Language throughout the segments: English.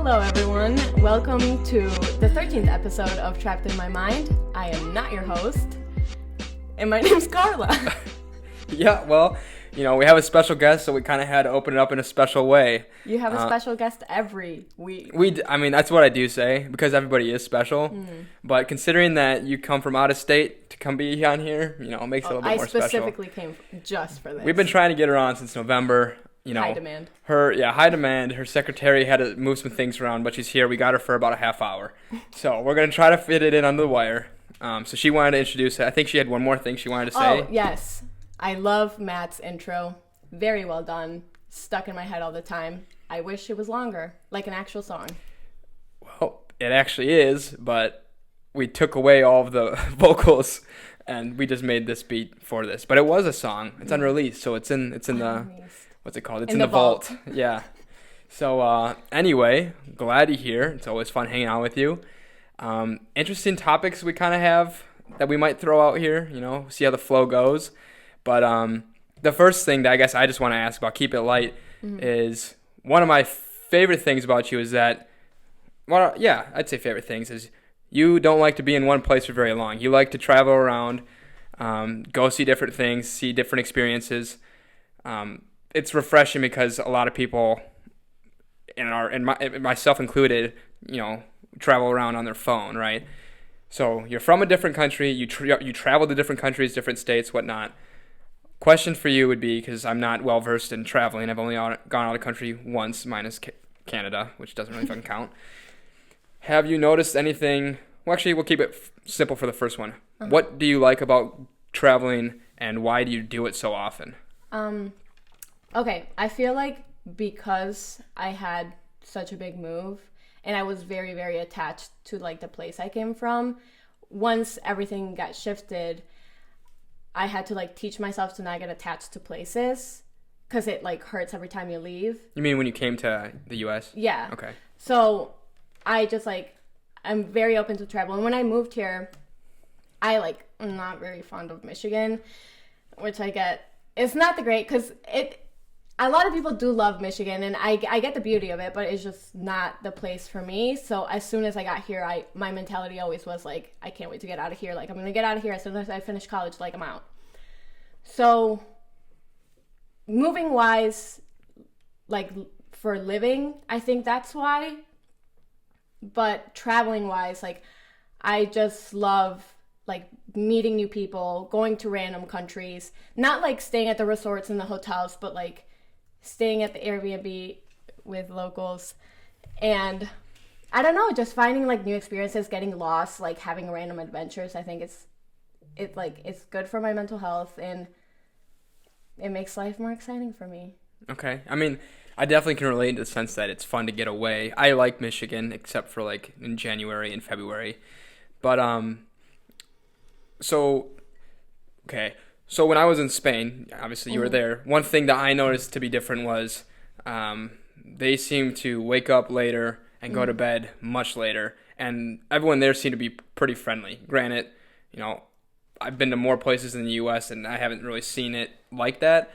Hello everyone, welcome to the 13th episode of Trapped in My Mind. I am not your host, and my name's Carla. Yeah, well, we have a special guest, so we kind of had to open it up in a special way. You have a special guest every week. That's what I do say, because everybody is special. But considering that you come from out of state to come be on here, it makes it a little bit more special. I specifically came just for this. We've been trying to get her on since November. High demand. High demand. Her secretary had to move some things around, but she's here. We got her for about a half hour. So we're going to try to fit it in under the wire. So she wanted to introduce it. I think she had one more thing she wanted to say. Oh, yes. I love Matt's intro. Very well done. Stuck in my head all the time. I wish it was longer, like an actual song. Well, it actually is, but we took away all of the vocals, and we just made this beat for this. But it was a song. It's unreleased, so it's in the... What's it called? It's in the vault. Yeah. So anyway, glad you're here. It's always fun hanging out with you. Interesting topics we kind of have that we might throw out here, see how the flow goes. But the first thing that I guess I just want to ask about, keep it light, is one of my favorite things about you is that, well, yeah, I'd say favorite things is you don't like to be in one place for very long. You like to travel around, go see different things, see different experiences. It's refreshing because a lot of people, myself included, travel around on their phone, right? So you're from a different country, you travel to different countries, different states, whatnot. Question for you would be, because I'm not well versed in traveling, I've only gone out of the country once, minus Canada, which doesn't really fucking count. Have you noticed anything? Well, actually, we'll keep it simple for the first one. What do you like about traveling, and why do you do it so often? Okay, I feel like because I had such a big move and I was very, very attached to like the place I came from, once everything got shifted, I had to like teach myself to not get attached to places because it like hurts every time you leave. You mean when you came to the U.S.? Yeah. Okay. So I just I'm very open to travel. And when I moved here, I'm not very fond of Michigan, which it's not the great because a lot of people do love Michigan, and I get the beauty of it, but it's just not the place for me. So as soon as I got here, my mentality always was like, I can't wait to get out of here. Like, I'm going to get out of here as soon as I finish college, like, I'm out. So moving wise, like for living, I think that's why. But traveling wise, like, I just love like meeting new people, going to random countries, not like staying at the resorts and the hotels, but like staying at the Airbnb with locals. And I don't know, just finding like new experiences, getting lost, like having random adventures. I think it's good for my mental health, and it makes life more exciting for me. Okay. I mean, I definitely can relate in the sense that it's fun to get away. I like Michigan, except for like in January and February. But So when I was in Spain, obviously you were there, one thing that I noticed to be different was they seem to wake up later and go to bed much later. And everyone there seemed to be pretty friendly. Granted, I've been to more places in the U.S. and I haven't really seen it like that.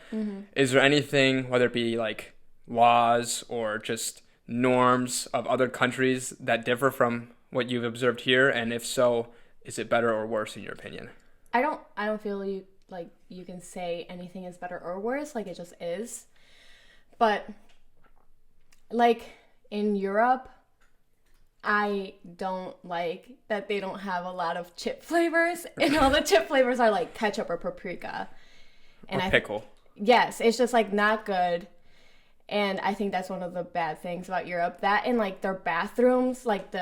Is there anything, whether it be like laws or just norms of other countries that differ from what you've observed here? And if so, is it better or worse in your opinion? I don't feel you can say anything is better or worse, like it just is. But like in Europe, I don't like that they don't have a lot of chip flavors, and all the chip flavors are like ketchup or paprika. And or pickle. Yes, it's just like not good. And I think that's one of the bad things about Europe. That and like their bathrooms, like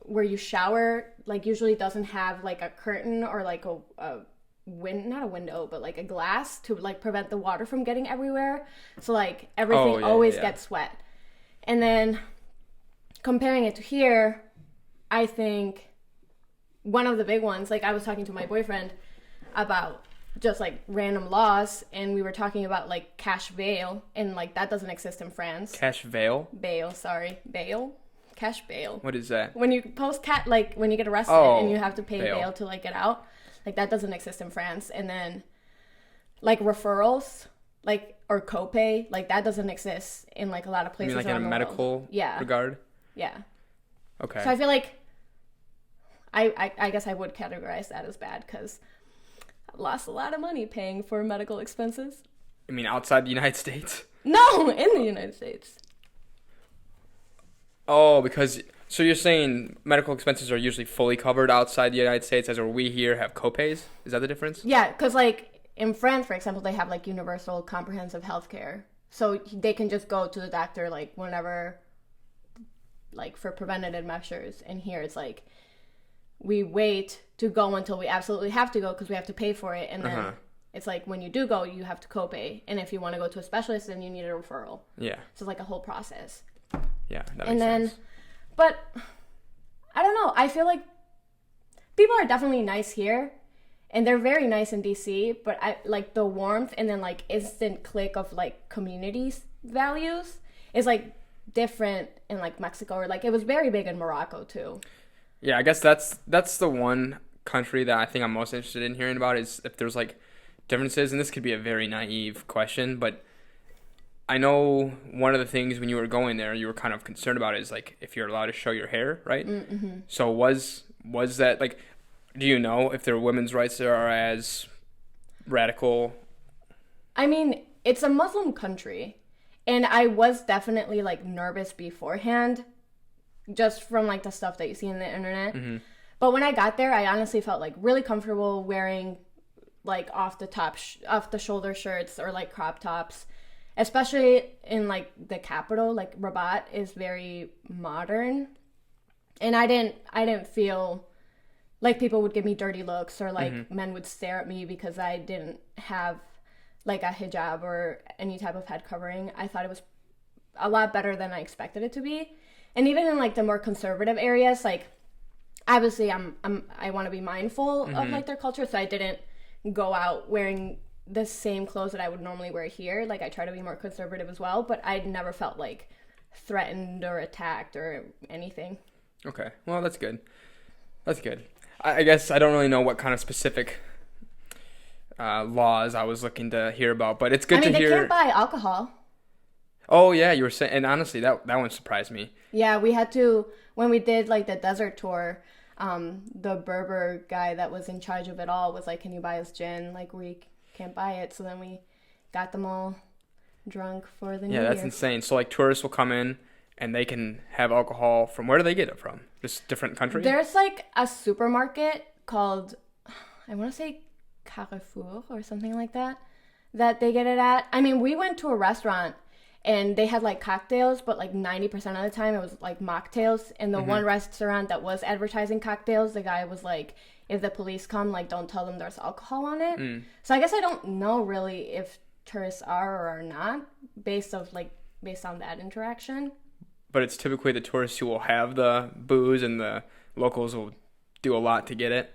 where you shower, like usually doesn't have like a curtain or like not a window, but like a glass to like prevent the water from getting everywhere. So like everything always gets wet. And then comparing it to here, I think one of the big ones, like I was talking to my boyfriend about just like random laws, and we were talking about like cash bail, and like that doesn't exist in France. Cash bail? Bail. Cash bail. What is that? When you when you get arrested and you have to pay bail to like get out, like that doesn't exist in France. And then like referrals, like or copay, like that doesn't exist in like a lot of places. You mean like in a medical regard? Yeah. Okay. So I feel like I guess I would categorize that as bad because I lost a lot of money paying for medical expenses. I mean, outside the United States? No, in the United States. Oh, because so you're saying medical expenses are usually fully covered outside the United States, as we here have copays? Is that the difference? Yeah, because like in France, for example, they have like universal comprehensive health care. So they can just go to the doctor like whenever, like for preventative measures. And here it's like we wait to go until we absolutely have to go because we have to pay for it. And then it's like when you do go, you have to copay. And if you want to go to a specialist, then you need a referral. Yeah. So it's like a whole process. Yeah, that makes sense. But I don't know. I feel like people are definitely nice here. And they're very nice in DC, but I like the warmth and then like instant click of like communities values is like different in like Mexico, or like it was very big in Morocco too. Yeah, I guess that's the one country that I think I'm most interested in hearing about, is if there's like differences. And this could be a very naive question, but I know one of the things when you were going there, you were kind of concerned about is like if you're allowed to show your hair, right? Mm-hmm. So was that like? Do you know if their women's rights there are as radical? I mean, it's a Muslim country, and I was definitely like nervous beforehand, just from like the stuff that you see on the internet. Mm-hmm. But when I got there, I honestly felt like really comfortable wearing like off the shoulder shirts or like crop tops, especially in like the capital. Like Rabat is very modern, and I didn't feel like people would give me dirty looks or like men would stare at me because I didn't have like a hijab or any type of head covering. I thought it was a lot better than I expected it to be. And even in like the more conservative areas, like obviously I want to be mindful of like their culture, so I didn't go out wearing the same clothes that I would normally wear here. Like I try to be more conservative as well, but I never felt like threatened or attacked or anything. Okay. Well, that's good. That's good. I guess I don't really know what kind of specific laws I was looking to hear about, but it's good to hear. They can't buy alcohol. Oh yeah, you were saying, and honestly, that one surprised me. Yeah, we had to, when we did like the desert tour, the Berber guy that was in charge of it all was like, "Can you buy us gin? Like we can't buy it." So then we got them all drunk for the New Year. Yeah, that's insane. So like tourists will come in and they can have alcohol from, where do they get it from? Just different countries? There's like a supermarket called, I want to say Carrefour or something like that they get it at. I mean, we went to a restaurant and they had like cocktails, but like 90% of the time it was like mocktails. And the one restaurant that was advertising cocktails, the guy was like, if the police come, like don't tell them there's alcohol on it. So I guess I don't know really if tourists are or are not based on that interaction. But it's typically the tourists who will have the booze, and the locals will do a lot to get it.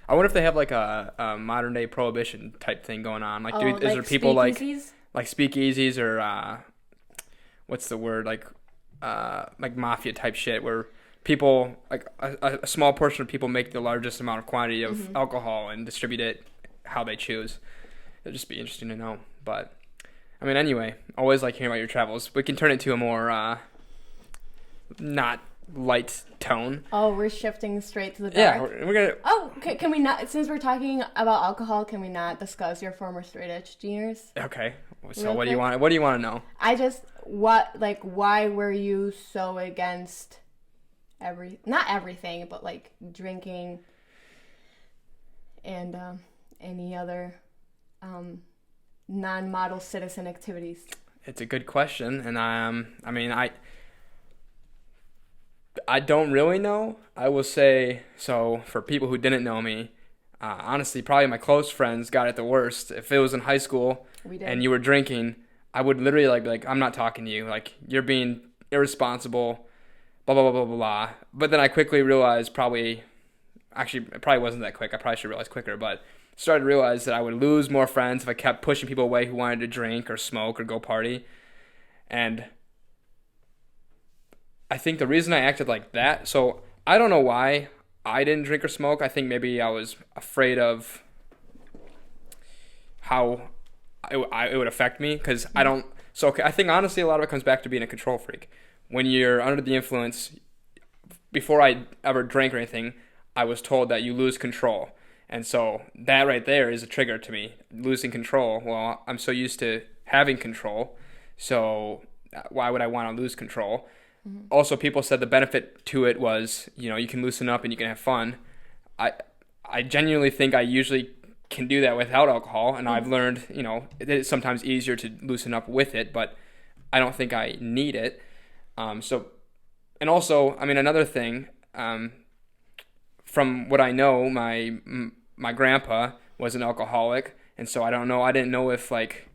I wonder if they have like a modern day prohibition type thing going on. Like, is there people like speakeasies or what's the word, like mafia type shit, where people like a small portion of people make the largest amount of quantity of alcohol and distribute it how they choose. It'd just be interesting to know. But I mean, anyway, always like hearing about your travels. We can turn it to a more not light tone. Oh, we're shifting straight to the dark. Yeah, we're gonna. Oh, can we not? Since we're talking about alcohol, can we not discuss your former straight edge years? Okay. So what do you want? What do you want to know? Why were you so against not everything, but like drinking and any other non-model citizen activities? It's a good question, and I mean, I don't really know. I will say, so for people who didn't know me, honestly, probably my close friends got it the worst. If it was in high school and you were drinking, I would literally be like, I'm not talking to you. Like, you're being irresponsible, blah, blah, blah, blah, blah. But then I quickly realized it probably wasn't that quick. I probably should realize quicker, but started to realize that I would lose more friends if I kept pushing people away who wanted to drink or smoke or go party. And I think the reason I acted like that, so I don't know why I didn't drink or smoke. I think maybe I was afraid of how it would affect me, because I don't. So okay, I think honestly a lot of it comes back to being a control freak. When you're under the influence, before I ever drank or anything, I was told that you lose control. And so that right there is a trigger to me. Losing control. Well, I'm so used to having control. So why would I want to lose control? Mm-hmm. Also, people said the benefit to it was, you can loosen up and you can have fun. I genuinely think I usually can do that without alcohol. And I've learned, it's sometimes easier to loosen up with it, but I don't think I need it. And also, another thing, from what I know, my grandpa was an alcoholic, and so I didn't know if like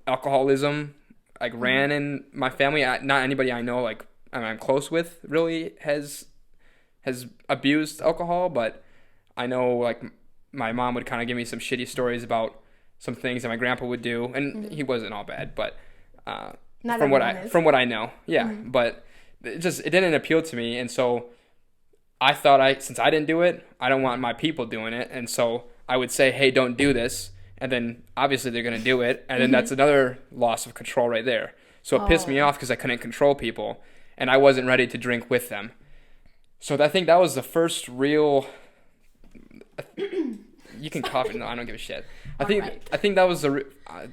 alcoholism like ran in my family. Not anybody I know I'm close with really has abused alcohol, but I know like my mom would kind of give me some shitty stories about some things that my grandpa would do, and he wasn't all bad, but from what I know, yeah, but it didn't appeal to me, and so I thought since I didn't do it, I don't want my people doing it, and so I would say, hey, don't do this, and then obviously they're gonna do it, and then that's another loss of control right there. So it pissed me off because I couldn't control people, and I wasn't ready to drink with them. So I think that was the first real. You can cough it. No, I don't give a shit. I think that was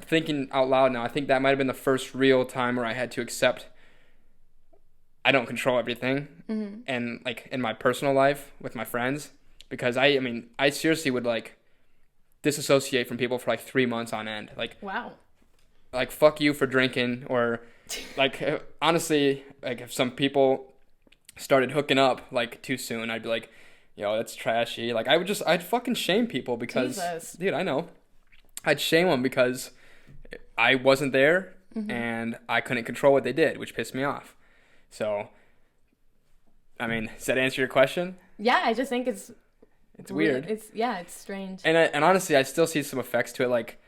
thinking out loud now. I think that might have been the first real time where I had to accept I don't control everything, and like in my personal life with my friends, because I seriously would like disassociate from people for like 3 months on end. Like, wow. Like, fuck you for drinking, or like honestly, like if some people started hooking up like too soon, I'd be like, yo, that's trashy. Like I'd fucking shame people because, Jesus. Dude, I know. I'd shame them because I wasn't there and I couldn't control what they did, which pissed me off. So, does that answer your question? Yeah, I just think it's weird. It's strange. And honestly, I still see some effects to it. Like,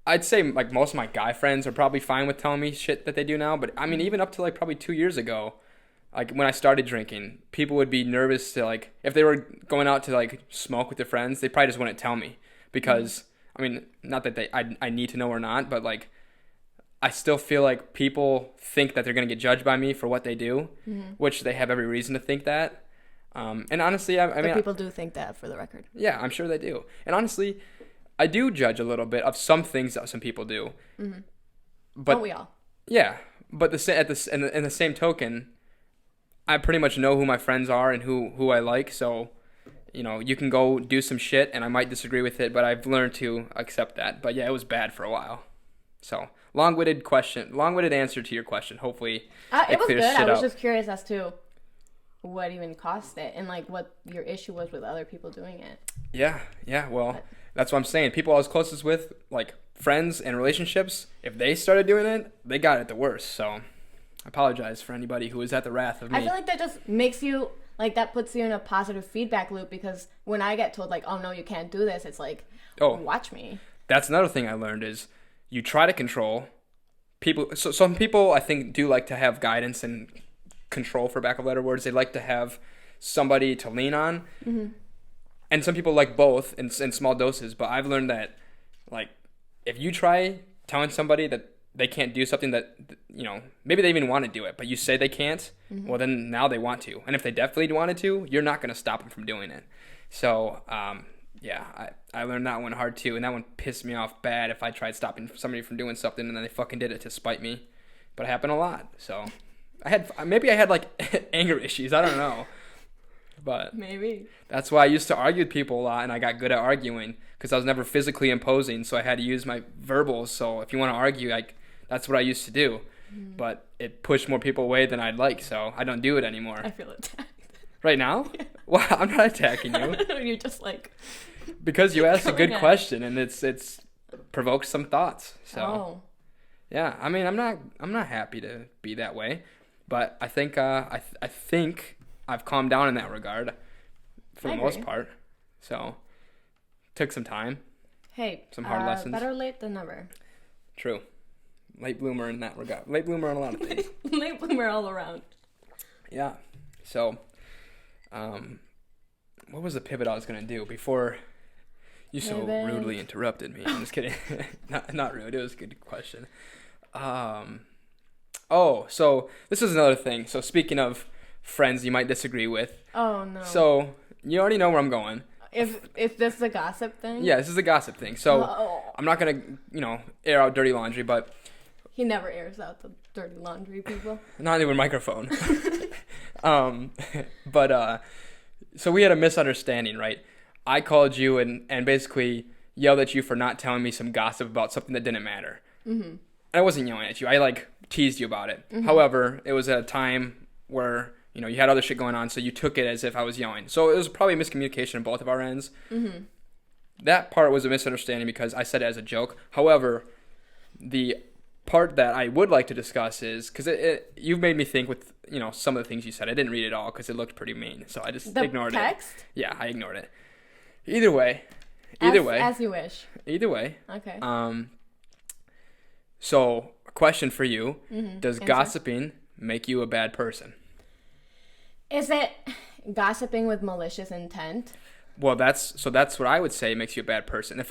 I'd say like most of my guy friends are probably fine with telling me shit that they do now. But even up to like probably 2 years ago, like when I started drinking, people would be nervous to like, if they were going out to like smoke with their friends, they probably just wouldn't tell me because, not that I need to know or not, but like, I still feel like people think that they're going to get judged by me for what they do, which they have every reason to think that. And honestly, but people do think that, for the record. Yeah, I'm sure they do. And honestly, I do judge a little bit of some things that some people do. But don't we all? Yeah, but in the same token, I pretty much know who my friends are and who I like. So, you can go do some shit, and I might disagree with it, but I've learned to accept that. But yeah, it was bad for a while. So. Long-winded answer to your question. Hopefully, it was good. I was just curious as to what even caused it and like what your issue was with other people doing it. Yeah. Well, that's what I'm saying. People I was closest with, like friends and relationships, if they started doing it, they got it the worst. So, I apologize for anybody who is at the wrath of me. I feel like that just makes you like that puts you in a positive feedback loop, because when I get told like, oh no, you can't do this, it's like, watch me. That's another thing I learned is. You try to control people. So some people I think do like to have guidance and control, for lack of better words. They like to have somebody to lean on, and some people like both in small doses. But I've learned that, like, if you try telling somebody that they can't do something that maybe they even want to do it, but you say they can't, well then now they want to, and if they definitely wanted to, you're not going to stop them from doing it. So yeah, I learned that one hard too, and that one pissed me off bad if I tried stopping somebody from doing something and then they fucking did it to spite me. But it happened a lot, so I had like anger issues, I don't know. But maybe. That's why I used to argue with people a lot, and I got good at arguing because I was never physically imposing, so I had to use my verbals. So if you want to argue, that's what I used to do. But it pushed more people away than I'd like, so I don't do it anymore. I feel attacked. Right now? Yeah. Well, I'm not attacking you. You're just like... Because you asked a good question, and it's provoked some thoughts. So, yeah, I'm not happy to be that way, but I think I think I've calmed down in that regard for the most part. So, took some time. Hey, some hard lessons. Better late than never. True. Late bloomer in that regard. Late bloomer on a lot of things. Late bloomer all around. Yeah. So, what was the pivot I was going to do before you so rudely interrupted me? I'm just kidding. Not rude. It was a good question. So this is another thing. So speaking of friends you might disagree with. Oh no. So you already know where I'm going. If this is a gossip thing? Yeah, this is a gossip thing. So I'm not gonna, air out dirty laundry, but he never airs out the dirty laundry, people. Not even microphone. So we had a misunderstanding, right? I called you and basically yelled at you for not telling me some gossip about something that didn't matter. Mm-hmm. And I wasn't yelling at you. I teased you about it. Mm-hmm. However, it was at a time where you had other shit going on, so you took it as if I was yelling. So it was probably a miscommunication on both of our ends. Mm-hmm. That part was a misunderstanding because I said it as a joke. However, the part that I would like to discuss is because you've made me think with some of the things you said. I didn't read it all because it looked pretty mean, so I just ignored text? it. Yeah, I ignored it. Either way, as you wish. Either way. Okay. So a question for you: Does Answer. gossiping make you a bad person? Is it gossiping with malicious intent? Well, that's what I would say makes you a bad person.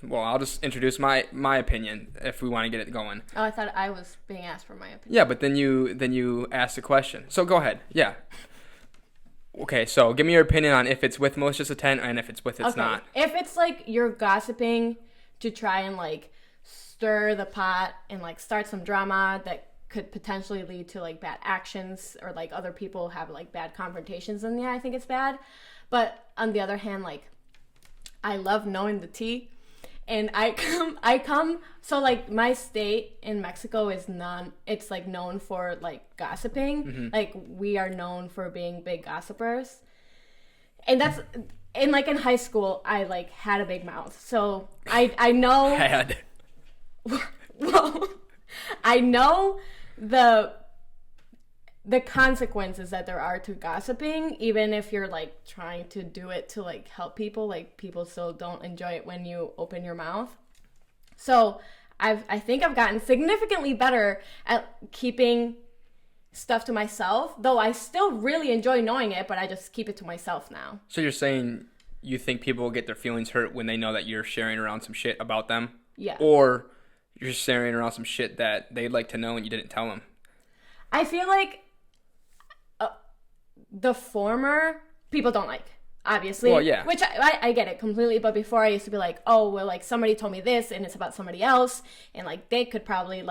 Well, I'll just introduce my opinion if we want to get it going. Oh, I thought I was being asked for my opinion. Yeah, but then you asked a question. So go ahead. Yeah. Okay, so give me your opinion on if it's with malicious intent and if it's not. If it's you're gossiping to try and stir the pot and start some drama that could potentially lead to bad actions or other people have bad confrontations, then yeah, I think it's bad. But on the other hand, I love knowing the tea, and I come so my state in Mexico is it's known for gossiping. Mm-hmm. We are known for being big gossipers, and that's in high school I had a big mouth, so I know had well I know the consequences that there are to gossiping, even if you're trying to do it to help people, people still don't enjoy it when you open your mouth. So I think I've gotten significantly better at keeping stuff to myself, though I still really enjoy knowing it, but I just keep it to myself now. So you're saying you think people will get their feelings hurt when they know that you're sharing around some shit about them? Yeah. Or you're sharing around some shit that they'd like to know and you didn't tell them? I feel the former people don't obviously. Well, yeah. Which I get it completely, but before I used to be oh, well, somebody told me this and it's about somebody else, and they could probably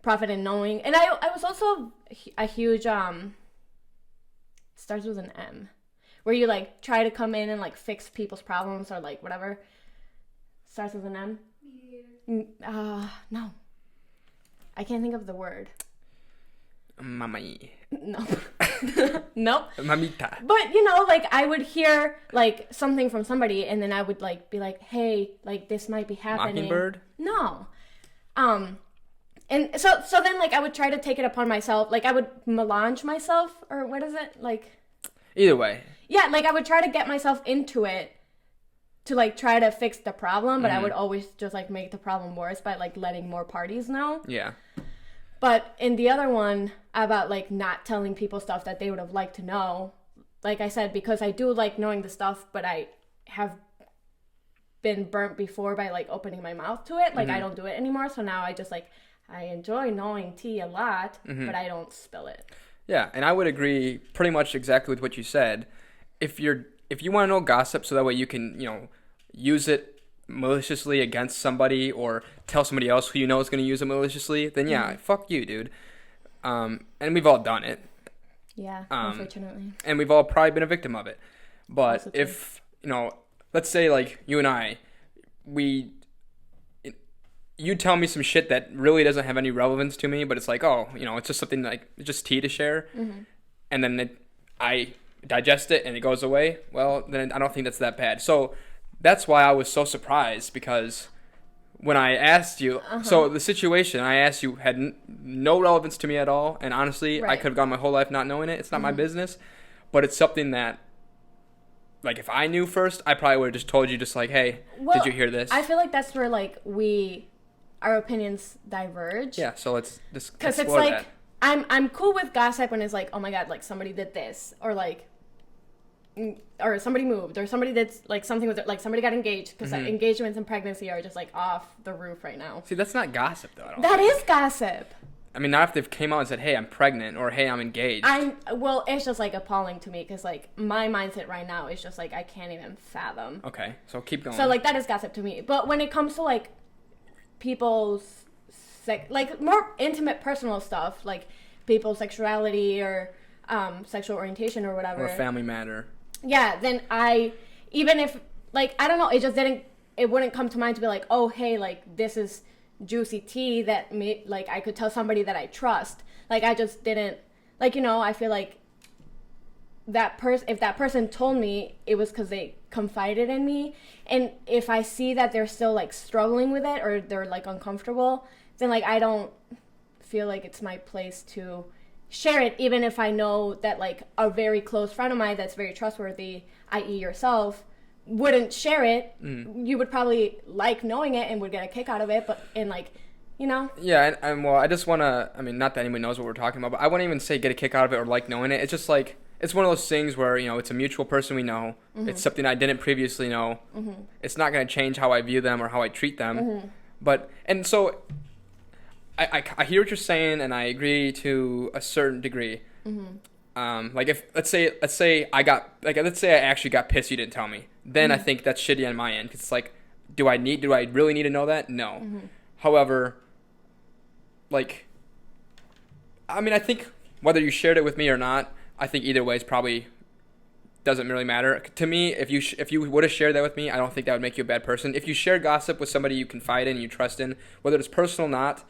profit in knowing. And I was also a huge starts with an M, where you try to come in and fix people's problems or whatever. Starts with an M. No. I can't think of the word. Mamai. No. Nope. Mamita. But, I would hear, something from somebody, and then I would, be hey, this might be happening. Mockingbird? No. And so then, I would try to take it upon myself. I would melange myself, or what is it? Either way. Yeah, I would try to get myself into it to, try to fix the problem, but I would always just, make the problem worse by, letting more parties know. Yeah. But in the other one, about, not telling people stuff that they would have liked to know, like I said, because I do like knowing the stuff, but I have been burnt before by, opening my mouth to it. I don't do it anymore, so now I just, I enjoy knowing tea a lot, but I don't spill it. Yeah, and I would agree pretty much exactly with what you said. If you want to know gossip so that way you can, use it maliciously against somebody or tell somebody else who you know is going to use it maliciously, then yeah, fuck you, dude. And we've all done it. Yeah, unfortunately. And we've all probably been a victim of it. But if, let's say you and I, you tell me some shit that really doesn't have any relevance to me, but it's it's just something just tea to share. Mm-hmm. And then I digest it and it goes away. Well, then I don't think that's that bad. So that's why I was so surprised, because when I asked you, so the situation I asked you had no relevance to me at all. And honestly, I could have gone my whole life not knowing it. It's not my business, but it's something that, if I knew first, I probably would have just told you hey, did you hear this? I feel that's where our opinions diverge. Yeah. So let's just because it's that. I'm cool with gossip when it's oh my god, somebody did this, or somebody moved, or somebody did something with it, somebody got engaged, because engagements and pregnancy are just off the roof right now. See, that's not gossip though. That is gossip. I mean, not if they've came out and said, hey, I'm pregnant, or hey, I'm engaged. Well, it's just, like, appalling to me, because, like, my mindset right now is just, like, I can't even fathom. Okay, so keep going. So, like, that is gossip to me. But when it comes to, like, people's, like, more intimate personal stuff, like, people's sexuality or sexual orientation or whatever. Or family matter. Yeah, then even if, like, I don't know, it wouldn't come to mind to be like, oh, hey, like, this is juicy tea that like I could tell somebody that I trust. Like, I just didn't, like, you know, I feel like if that person told me, it was because they confided in me. And if I see that they're still, like, struggling with it, or they're, like, uncomfortable, then, like, I don't feel like it's my place to share it, even if I know that, like, a very close friend of mine that's very trustworthy, i.e. yourself, wouldn't share it. You would probably like knowing it and would get a kick out of it, but like, you know. Yeah, and well, I just want to, I mean, not that anyone knows what we're talking about, but I wouldn't even say get a kick out of it or like knowing it. It's just like, it's one of those things where, you know, it's a mutual person we know. It's something I didn't previously know. It's not going to change how I view them or how I treat them. But, and so I hear what you're saying, and I agree to a certain degree. Like, if let's say I actually got pissed you didn't tell me, then I think that's shitty on my end, because it's like, do I really need to know that? No. However, like, I mean, I think whether you shared it with me or not, I think either way is probably doesn't really matter to me. If you would have shared that with me, I don't think that would make you a bad person. If you share gossip with somebody you confide in, you trust in, whether it's personal or not,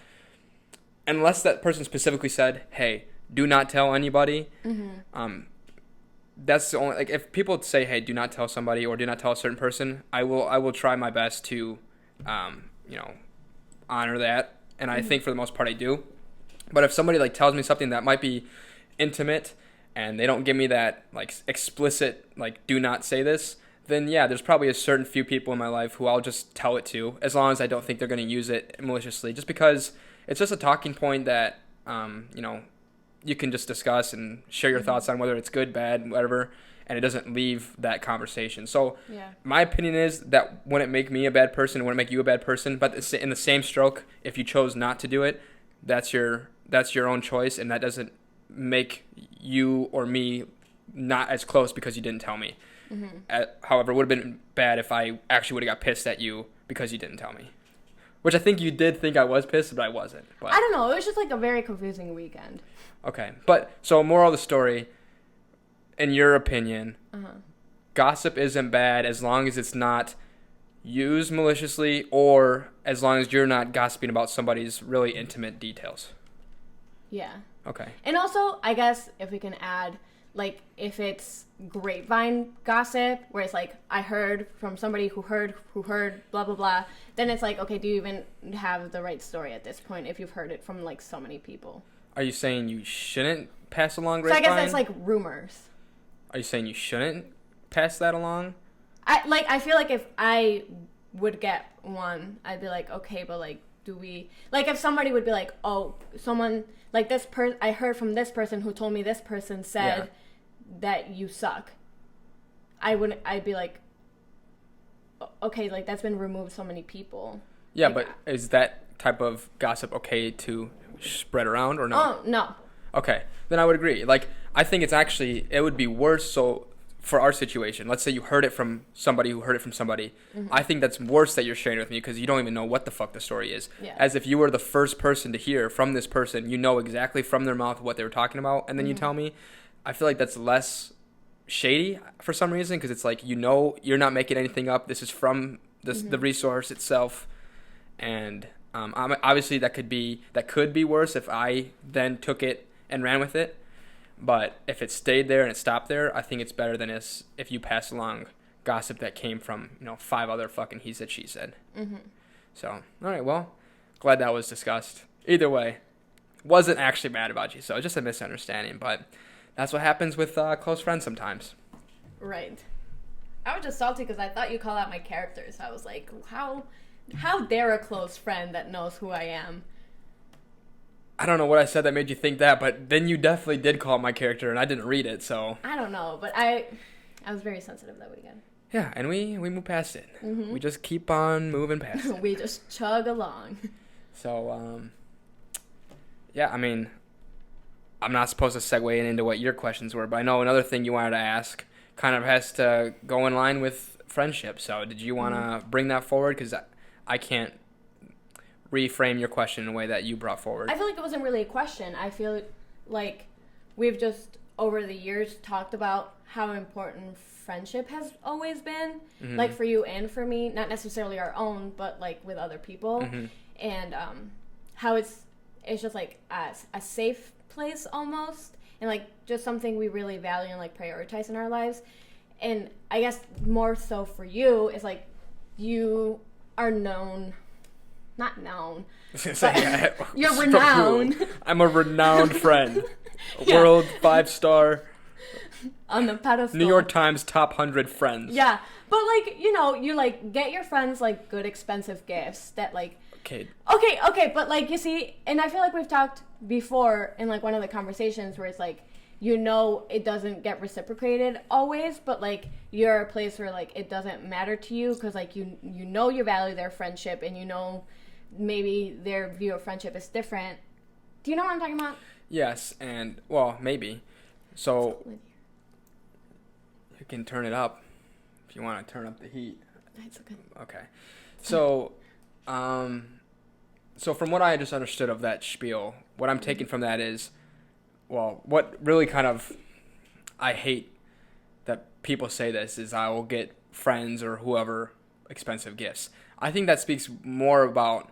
unless that person specifically said, hey, do not tell anybody. That's the only, like, if people say, hey, do not tell somebody or do not tell a certain person, I will try my best to, you know, honor that. And I think for the most part I do. But if somebody, like, tells me something that might be intimate and they don't give me that, like, explicit, like, do not say this, then yeah, there's probably a certain few people in my life who I'll just tell it to, as long as I don't think they're going to use it maliciously, just because it's just a talking point that, you know, you can just discuss and share your thoughts on, whether it's good, bad, whatever, and it doesn't leave that conversation. So my opinion is that wouldn't make me a bad person, it wouldn't make you a bad person, but in the same stroke, if you chose not to do it, that's your own choice, and that doesn't make you or me not as close because you didn't tell me. However, it would have been bad if I actually would have got pissed at you because you didn't tell me. Which I think you did think I was pissed, but I wasn't. But I don't know. It was just, like, a very confusing weekend. Okay. But, so moral of the story, in your opinion, gossip isn't bad as long as it's not used maliciously, or as long as you're not gossiping about somebody's really intimate details. Yeah. Okay. And also, I guess, if we can add, like, if it's grapevine gossip, where it's like, I heard from somebody who heard, blah, blah, blah, then it's like, okay, do you even have the right story at this point if you've heard it from, like, so many people? Are you saying you shouldn't pass along grapevine? So I guess that's, like, rumors. Are you saying you shouldn't pass that along? I feel like if I would get one, I'd be like, okay, but, like, do we, like, if somebody would be like, oh, someone, like, I heard from this person who told me this person said that you suck, I'd be like, okay, like, that's been removed so many people. Yeah, like, but is that type of gossip okay to spread around or no? Oh, no. Okay, then I would agree. Like, I think it would be worse, so for our situation, let's say you heard it from somebody who heard it from somebody. I think that's worse that you're sharing it with me, because you don't even know what the fuck the story is. As if you were the first person to hear from this person, you know exactly from their mouth what they were talking about, and then you tell me. I feel like that's less shady for some reason, because it's like, you know, you're not making anything up. This is from the resource itself, and obviously that could be worse if I then took it and ran with it. But if it stayed there and it stopped there, I think it's better than if you pass along gossip that came from, you know, 5 other fucking he said, she said. So, all right, well, glad that was discussed. Either way, wasn't actually mad about you, so just a misunderstanding. But that's what happens with close friends sometimes. Right. I was just salty because I thought you called out my characters. I was like, how dare a close friend that knows who I am? I don't know what I said that made you think that, but then you definitely did call my character, and I didn't read it, so. I don't know, but I was very sensitive that weekend. Yeah, and we move past it. We just keep on moving past it. We just chug along. So, Yeah, I mean, I'm not supposed to segue into what your questions were, but I know another thing you wanted to ask kind of has to go in line with friendship. So did you want to bring that forward? Because I can't reframe your question in a way that you brought forward. I feel like it wasn't really a question. I feel like we've just, over the years, talked about how important friendship has always been, like for you and for me, not necessarily our own, but like with other people, and how it's just like a safe place almost, and like just something we really value and like prioritize in our lives. And I guess more so for you is like you are known, not known, but you're renowned. I'm a renowned friend, world 5-star on the pedestal. New York Times top 100 friends. Yeah, but like, you know, you like get your friends like good expensive gifts that like Okay, but like, you see, and I feel like we've talked before in like one of the conversations where it's like, you know, it doesn't get reciprocated always, but like you're a place where like it doesn't matter to you because like you know you value their friendship, and you know maybe their view of friendship is different. Do you know what I'm talking about? Yes, and well, maybe. So you can turn it up if you want to turn up the heat. That's okay. Okay. So so from what I just understood of that spiel, what I'm taking from that is, well, what really kind of I hate that people say this is I will get friends or whoever expensive gifts. I think that speaks more about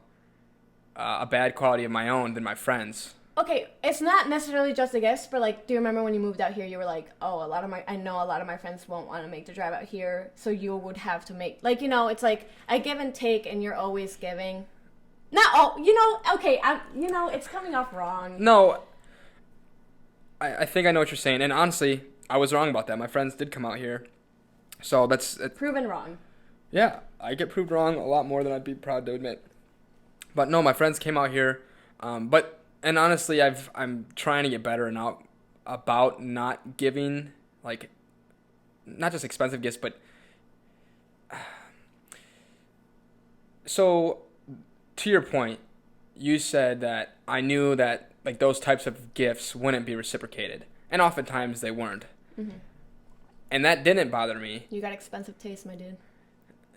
a bad quality of my own than my friends. Okay, it's not necessarily just the gifts, but like, do you remember when you moved out here, you were like, oh, I know a lot of my friends won't want to make the drive out here, so you would have to make, like, you know, it's like a give and take, and you're always giving. Not all, you know, okay, it's coming off wrong. No, I think I know what you're saying, and honestly, I was wrong about that. My friends did come out here, so that's proven wrong. Yeah, I get proved wrong a lot more than I'd be proud to admit. But no, my friends came out here, and honestly, I'm trying to get better about not giving, like, not just expensive gifts, but so to your point, you said that I knew that like those types of gifts wouldn't be reciprocated, and oftentimes they weren't. And that didn't bother me. You got expensive taste, my dude.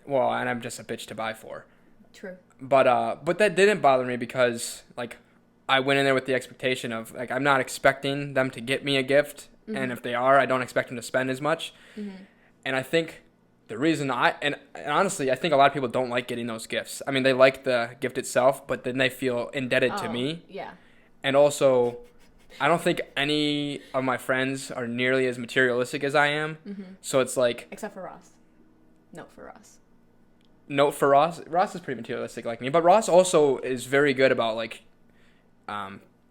Well, and I'm just a bitch to buy for. True. But that didn't bother me because like I went in there with the expectation of like I'm not expecting them to get me a gift, and if they are, I don't expect them to spend as much. And I think the reason and honestly, I think a lot of people don't like getting those gifts. I mean, they like the gift itself, but then they feel indebted to me. Yeah. And also, I don't think any of my friends are nearly as materialistic as I am. So it's like... Except for Ross. Note for Ross. Ross is pretty materialistic like me. But Ross also is very good about, like,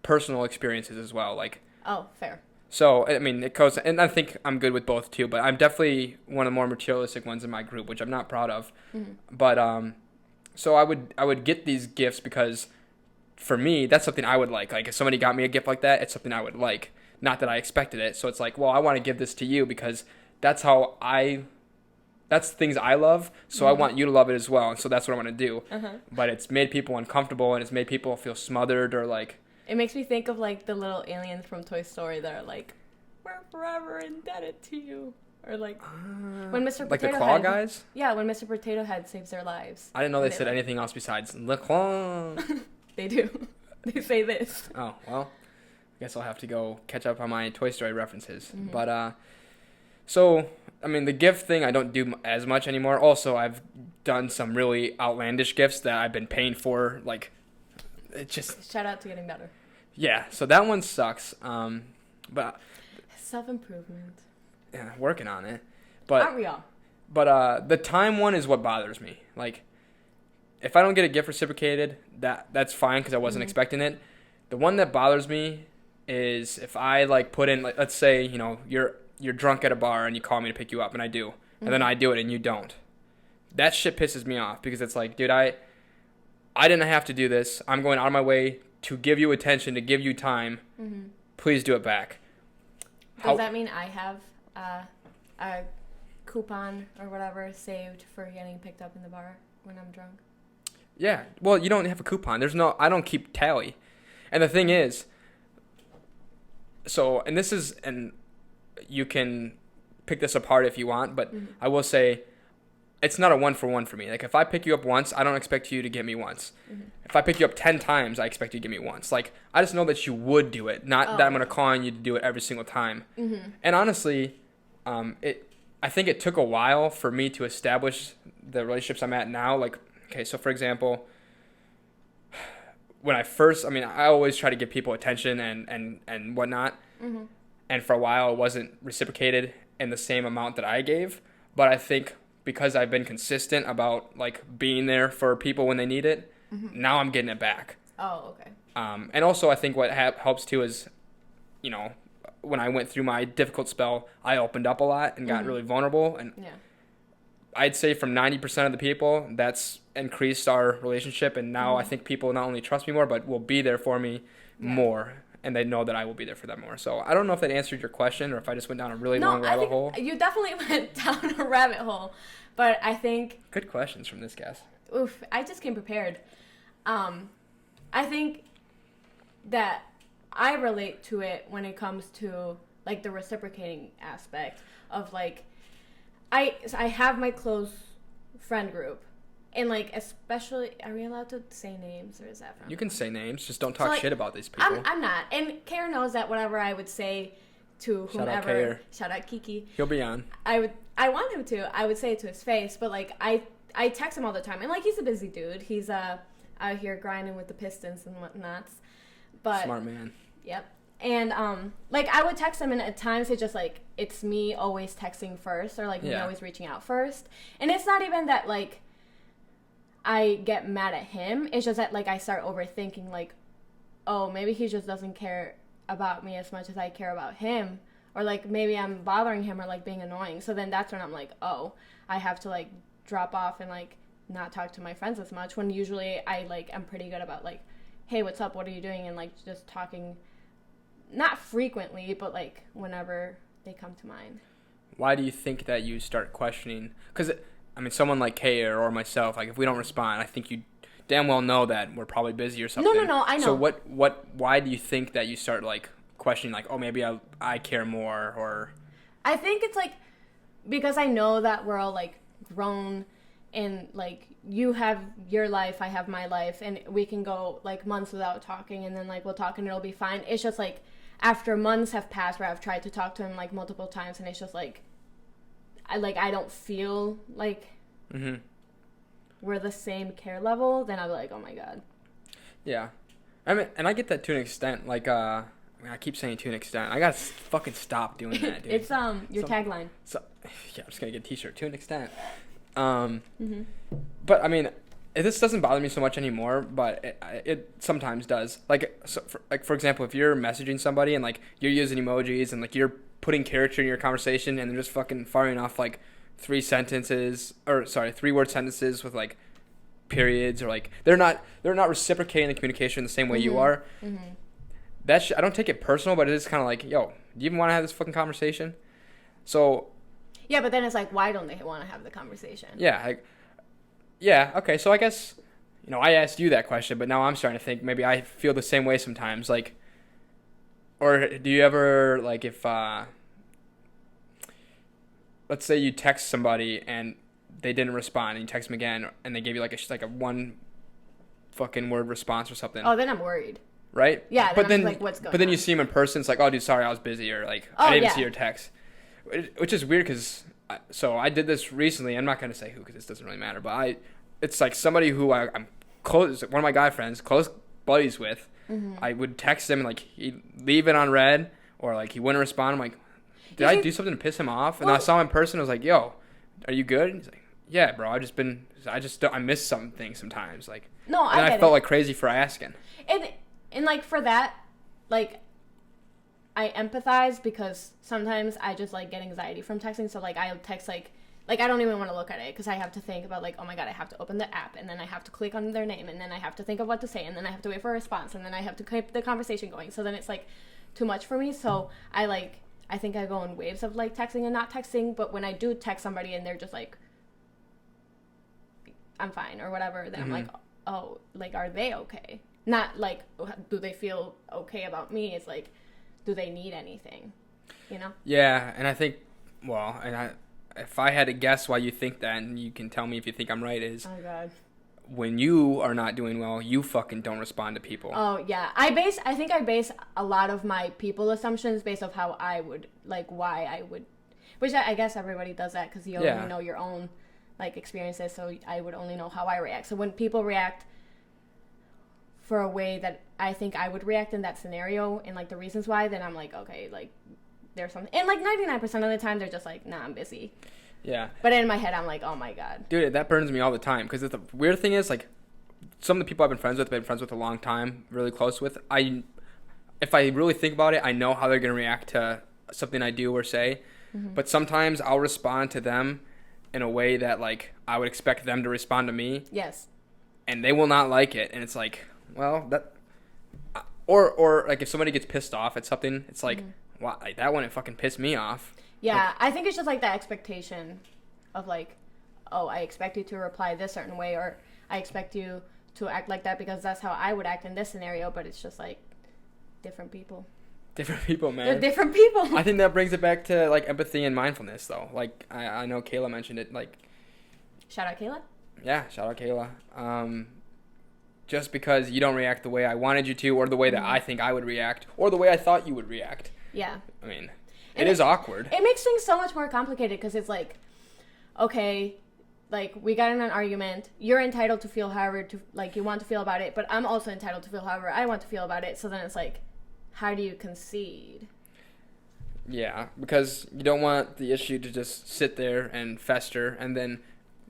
personal experiences as well. Like... Oh, fair. So, I mean, it goes... And I think I'm good with both, too. But I'm definitely one of the more materialistic ones in my group, which I'm not proud of. But, so I would get these gifts because... For me, that's something I would like. Like, if somebody got me a gift like that, it's something I would like. Not that I expected it. So it's like, well, I want to give this to you because that's things I love. So I want you to love it as well. And so that's what I want to do. But it's made people uncomfortable, and it's made people feel smothered or like... It makes me think of, like, the little aliens from Toy Story that are like, we're forever indebted to you. Or, like, when Mr. Like Potato the claw Head, guys? Yeah, when Mr. Potato Head saves their lives. I didn't know they said anything else besides le claw. They do. They say this. Oh, well, I guess I'll have to go catch up on my Toy Story references. But, so, I mean, the gift thing I don't do as much anymore. Also, I've done some really outlandish gifts that I've been paying for. Like, it just... Shout out to getting better. Yeah, so that one sucks. But... Self-improvement. Yeah, working on it. But, aren't we all? But, the time one is what bothers me. Like... If I don't get a gift reciprocated, that's fine because I wasn't expecting it. The one that bothers me is if I like put in, like, let's say, you know, you're drunk at a bar and you call me to pick you up, and I do, and then I do it and you don't. That shit pisses me off because it's like, dude, I didn't have to do this. I'm going out of my way to give you attention, to give you time. Please do it back. Does that mean I have a coupon or whatever saved for getting picked up in the bar when I'm drunk? Yeah, well, you don't have a coupon. I don't keep tally. And the thing is, so, and you can pick this apart if you want, but I will say it's not a 1-for-1 for me. Like, if I pick you up once, I don't expect you to get me once. If I pick you up 10 times, I expect you to get me once. Like, I just know that you would do it, not that I'm going to call on you to do it every single time. And honestly, I think it took a while for me to establish the relationships I'm at now. Like, okay, so for example, when I always try to give people attention and whatnot. And for a while, it wasn't reciprocated in the same amount that I gave. But I think because I've been consistent about, like, being there for people when they need it, now I'm getting it back. Oh, okay. And also I think what helps too is, you know, when I went through my difficult spell, I opened up a lot and got really vulnerable. And I'd say from 90% of the people, that's increased our relationship. And now I think people not only trust me more, but will be there for me more. And they know that I will be there for them more. So I don't know if that answered your question or if I just went down a really long rabbit hole. You definitely went down a rabbit hole. But I think... Good questions from this guest. Oof, I just came prepared. I think that I relate to it when it comes to, like, the reciprocating aspect of, like, I have my close friend group. And, like, especially, are we allowed to say names, or is that from... You can say names, just don't talk shit about these people. I'm not. And Kara knows that whatever I would say to whomever... Shout out Kiki. He'll be on. I want him to. I would say it to his face, but, like, I text him all the time. And, like, he's a busy dude. He's out here grinding with the Pistons and whatnots. But smart man. Yep. And, like, I would text him, and at times it's just, like, it's me always texting first, or, like, me always reaching out first. And it's not even that, like... I get mad at him. It's just that, like, I start overthinking, like, oh, maybe he just doesn't care about me as much as I care about him. Or, like, maybe I'm bothering him or, like, being annoying. So then that's when I'm like, oh, I have to, like, drop off and, like, not talk to my friends as much. When usually I, like, am pretty good about, like, hey, what's up? What are you doing? And, like, just talking, not frequently, but, like, whenever they come to mind. Why do you think that you start questioning? Because... I mean, someone like Kay or myself, like, if we don't respond, I think you damn well know that we're probably busy or something. No, I know. So why do you think that you start, like, questioning, like, oh, maybe I care more, or... I think it's, like, because I know that we're all, like, grown, and, like, you have your life, I have my life, and we can go, like, months without talking, and then, like, we'll talk and it'll be fine. It's just, like, after months have passed where I've tried to talk to him, like, multiple times, and it's just, like... I don't feel like we're the same care level, then I'll be like, oh my god. Yeah. I mean, and I get that to an extent. Like, I keep saying to an extent. I gotta fucking stop doing that, dude. It's your tagline. So, yeah, I'm just gonna get a t-shirt, to an extent. But, I mean, this doesn't bother me so much anymore, but it sometimes does. Like, for example, if you're messaging somebody and, like, you're using emojis and, like, you're putting character in your conversation and they're just fucking firing off, like, 3-word sentences with, like, periods, or, like, they're not reciprocating the communication the same way you are. I don't take it personal, but it is kind of like, yo, do you even want to have this fucking conversation? So... Yeah, but then it's like, why don't they want to have the conversation? Yeah, okay, so I guess, you know, I asked you that question, but now I'm starting to think maybe I feel the same way sometimes, like, or do you ever, like, if, let's say you text somebody and they didn't respond, and you text them again, and they gave you, like, a one fucking word response or something. Oh, then I'm worried. Right? Yeah, but then I'm like, what's going on? But then you see them in person, it's like, oh, dude, sorry, I was busy, or, like, I didn't see your text. Which is weird, because, so I did this recently. I'm not going to say who, because this doesn't really matter, but it's like somebody who I'm close, one of my guy friends, close buddies with. I would text him, and, like, he'd leave it on read, or, like, he wouldn't respond. I'm like, did I do something to piss him off? And I saw him in person. I was like, yo, are you good? And he's like, yeah, bro, I miss something sometimes. Like, no, I felt like crazy for asking. And like, for that, like, I empathize, because sometimes I just, like, get anxiety from texting. So, like, I'll text, like I don't even want to look at it, because I have to think about, like, oh my god, I have to open the app, and then I have to click on their name, and then I have to think of what to say, and then I have to wait for a response, and then I have to keep the conversation going. So then it's, like, too much for me. So I think I go in waves of, like, texting and not texting. But when I do text somebody and they're just like, I'm fine or whatever, then I'm like, oh, like, are they okay? Not like, do they feel okay about me? It's like, do they need anything? You know? Yeah, and I think, well, if I had to guess why you think that, and you can tell me if you think I'm right, is Oh, God. when you are not doing well, you fucking don't respond to people. Oh, yeah. I think I base a lot of my people assumptions based off how I would, like, why I would, which I guess everybody does that because you only know your own, like, experiences, so I would only know how I react. So when people react for a way that I think I would react in that scenario and, like, the reasons why, then I'm like, okay, like, there's something. And, like, 99% of the time, they're just like, nah, I'm busy. Yeah. But in my head, I'm like, oh, my God. Dude, that burns me all the time. Because the weird thing is, like, some of the people I've been friends with, a long time, really close with, if I really think about it, I know how they're going to react to something I do or say. Mm-hmm. But sometimes I'll respond to them in a way that, like, I would expect them to respond to me. Yes. And they will not like it. And it's like, well, that... Or like, if somebody gets pissed off at something, it's like, wow, like, that wouldn't fucking piss me off. Yeah, like, I think it's just, like, that expectation of, like, oh, I expect you to reply this certain way, or I expect you to act like that because that's how I would act in this scenario, but it's just, like, different people. Different people, man. They're different people. I think that brings it back to, like, empathy and mindfulness, though. Like, I know Kayla mentioned it, like... Shout out Kayla? Yeah, shout out Kayla. Just because you don't react the way I wanted you to, or the way that I think I would react, or the way I thought you would react. Yeah. I mean, it is awkward. It makes things so much more complicated because it's like, okay, like, we got in an argument. You're entitled to feel however you want to feel about it, but I'm also entitled to feel however I want to feel about it. So then it's like, how do you concede? Yeah, because you don't want the issue to just sit there and fester and then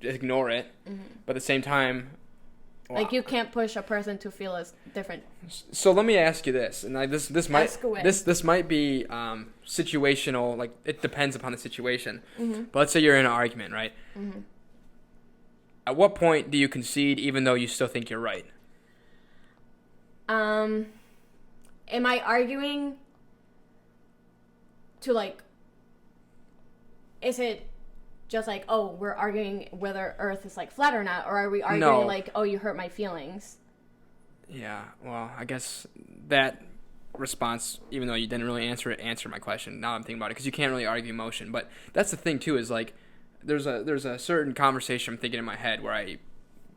ignore it. Mm-hmm. But at the same time... Wow. Like, you can't push a person to feel as different. So let me ask you this, and this might be situational. Like, it depends upon the situation. Mm-hmm. But let's say you're in an argument, right? Mm-hmm. At what point do you concede, even though you still think you're right? Am I arguing to, like? Is it just like, oh, we're arguing whether Earth is, like, flat or not, or are we arguing like, oh, you hurt my feelings? Yeah, well, I guess that response, even though you didn't really answer my question. Now I'm thinking about it, because you can't really argue emotion. But that's the thing too, is like, there's a certain conversation I'm thinking in my head where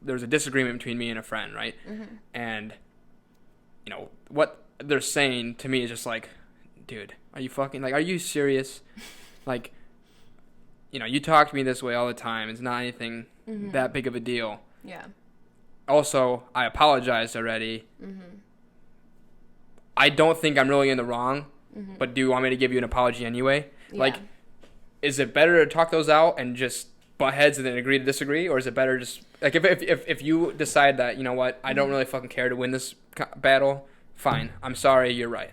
there's a disagreement between me and a friend, right? Mm-hmm. And you know what they're saying to me is just like, dude, are you serious? Like, you know, you talk to me this way all the time. It's not anything that big of a deal. Yeah. Also, I apologized already. Mm-hmm. I don't think I'm really in the wrong, but do you want me to give you an apology anyway? Yeah. Like, is it better to talk those out and just butt heads and then agree to disagree? Or is it better just, like, if you decide that, you know what, I don't really fucking care to win this battle, fine. I'm sorry, you're right.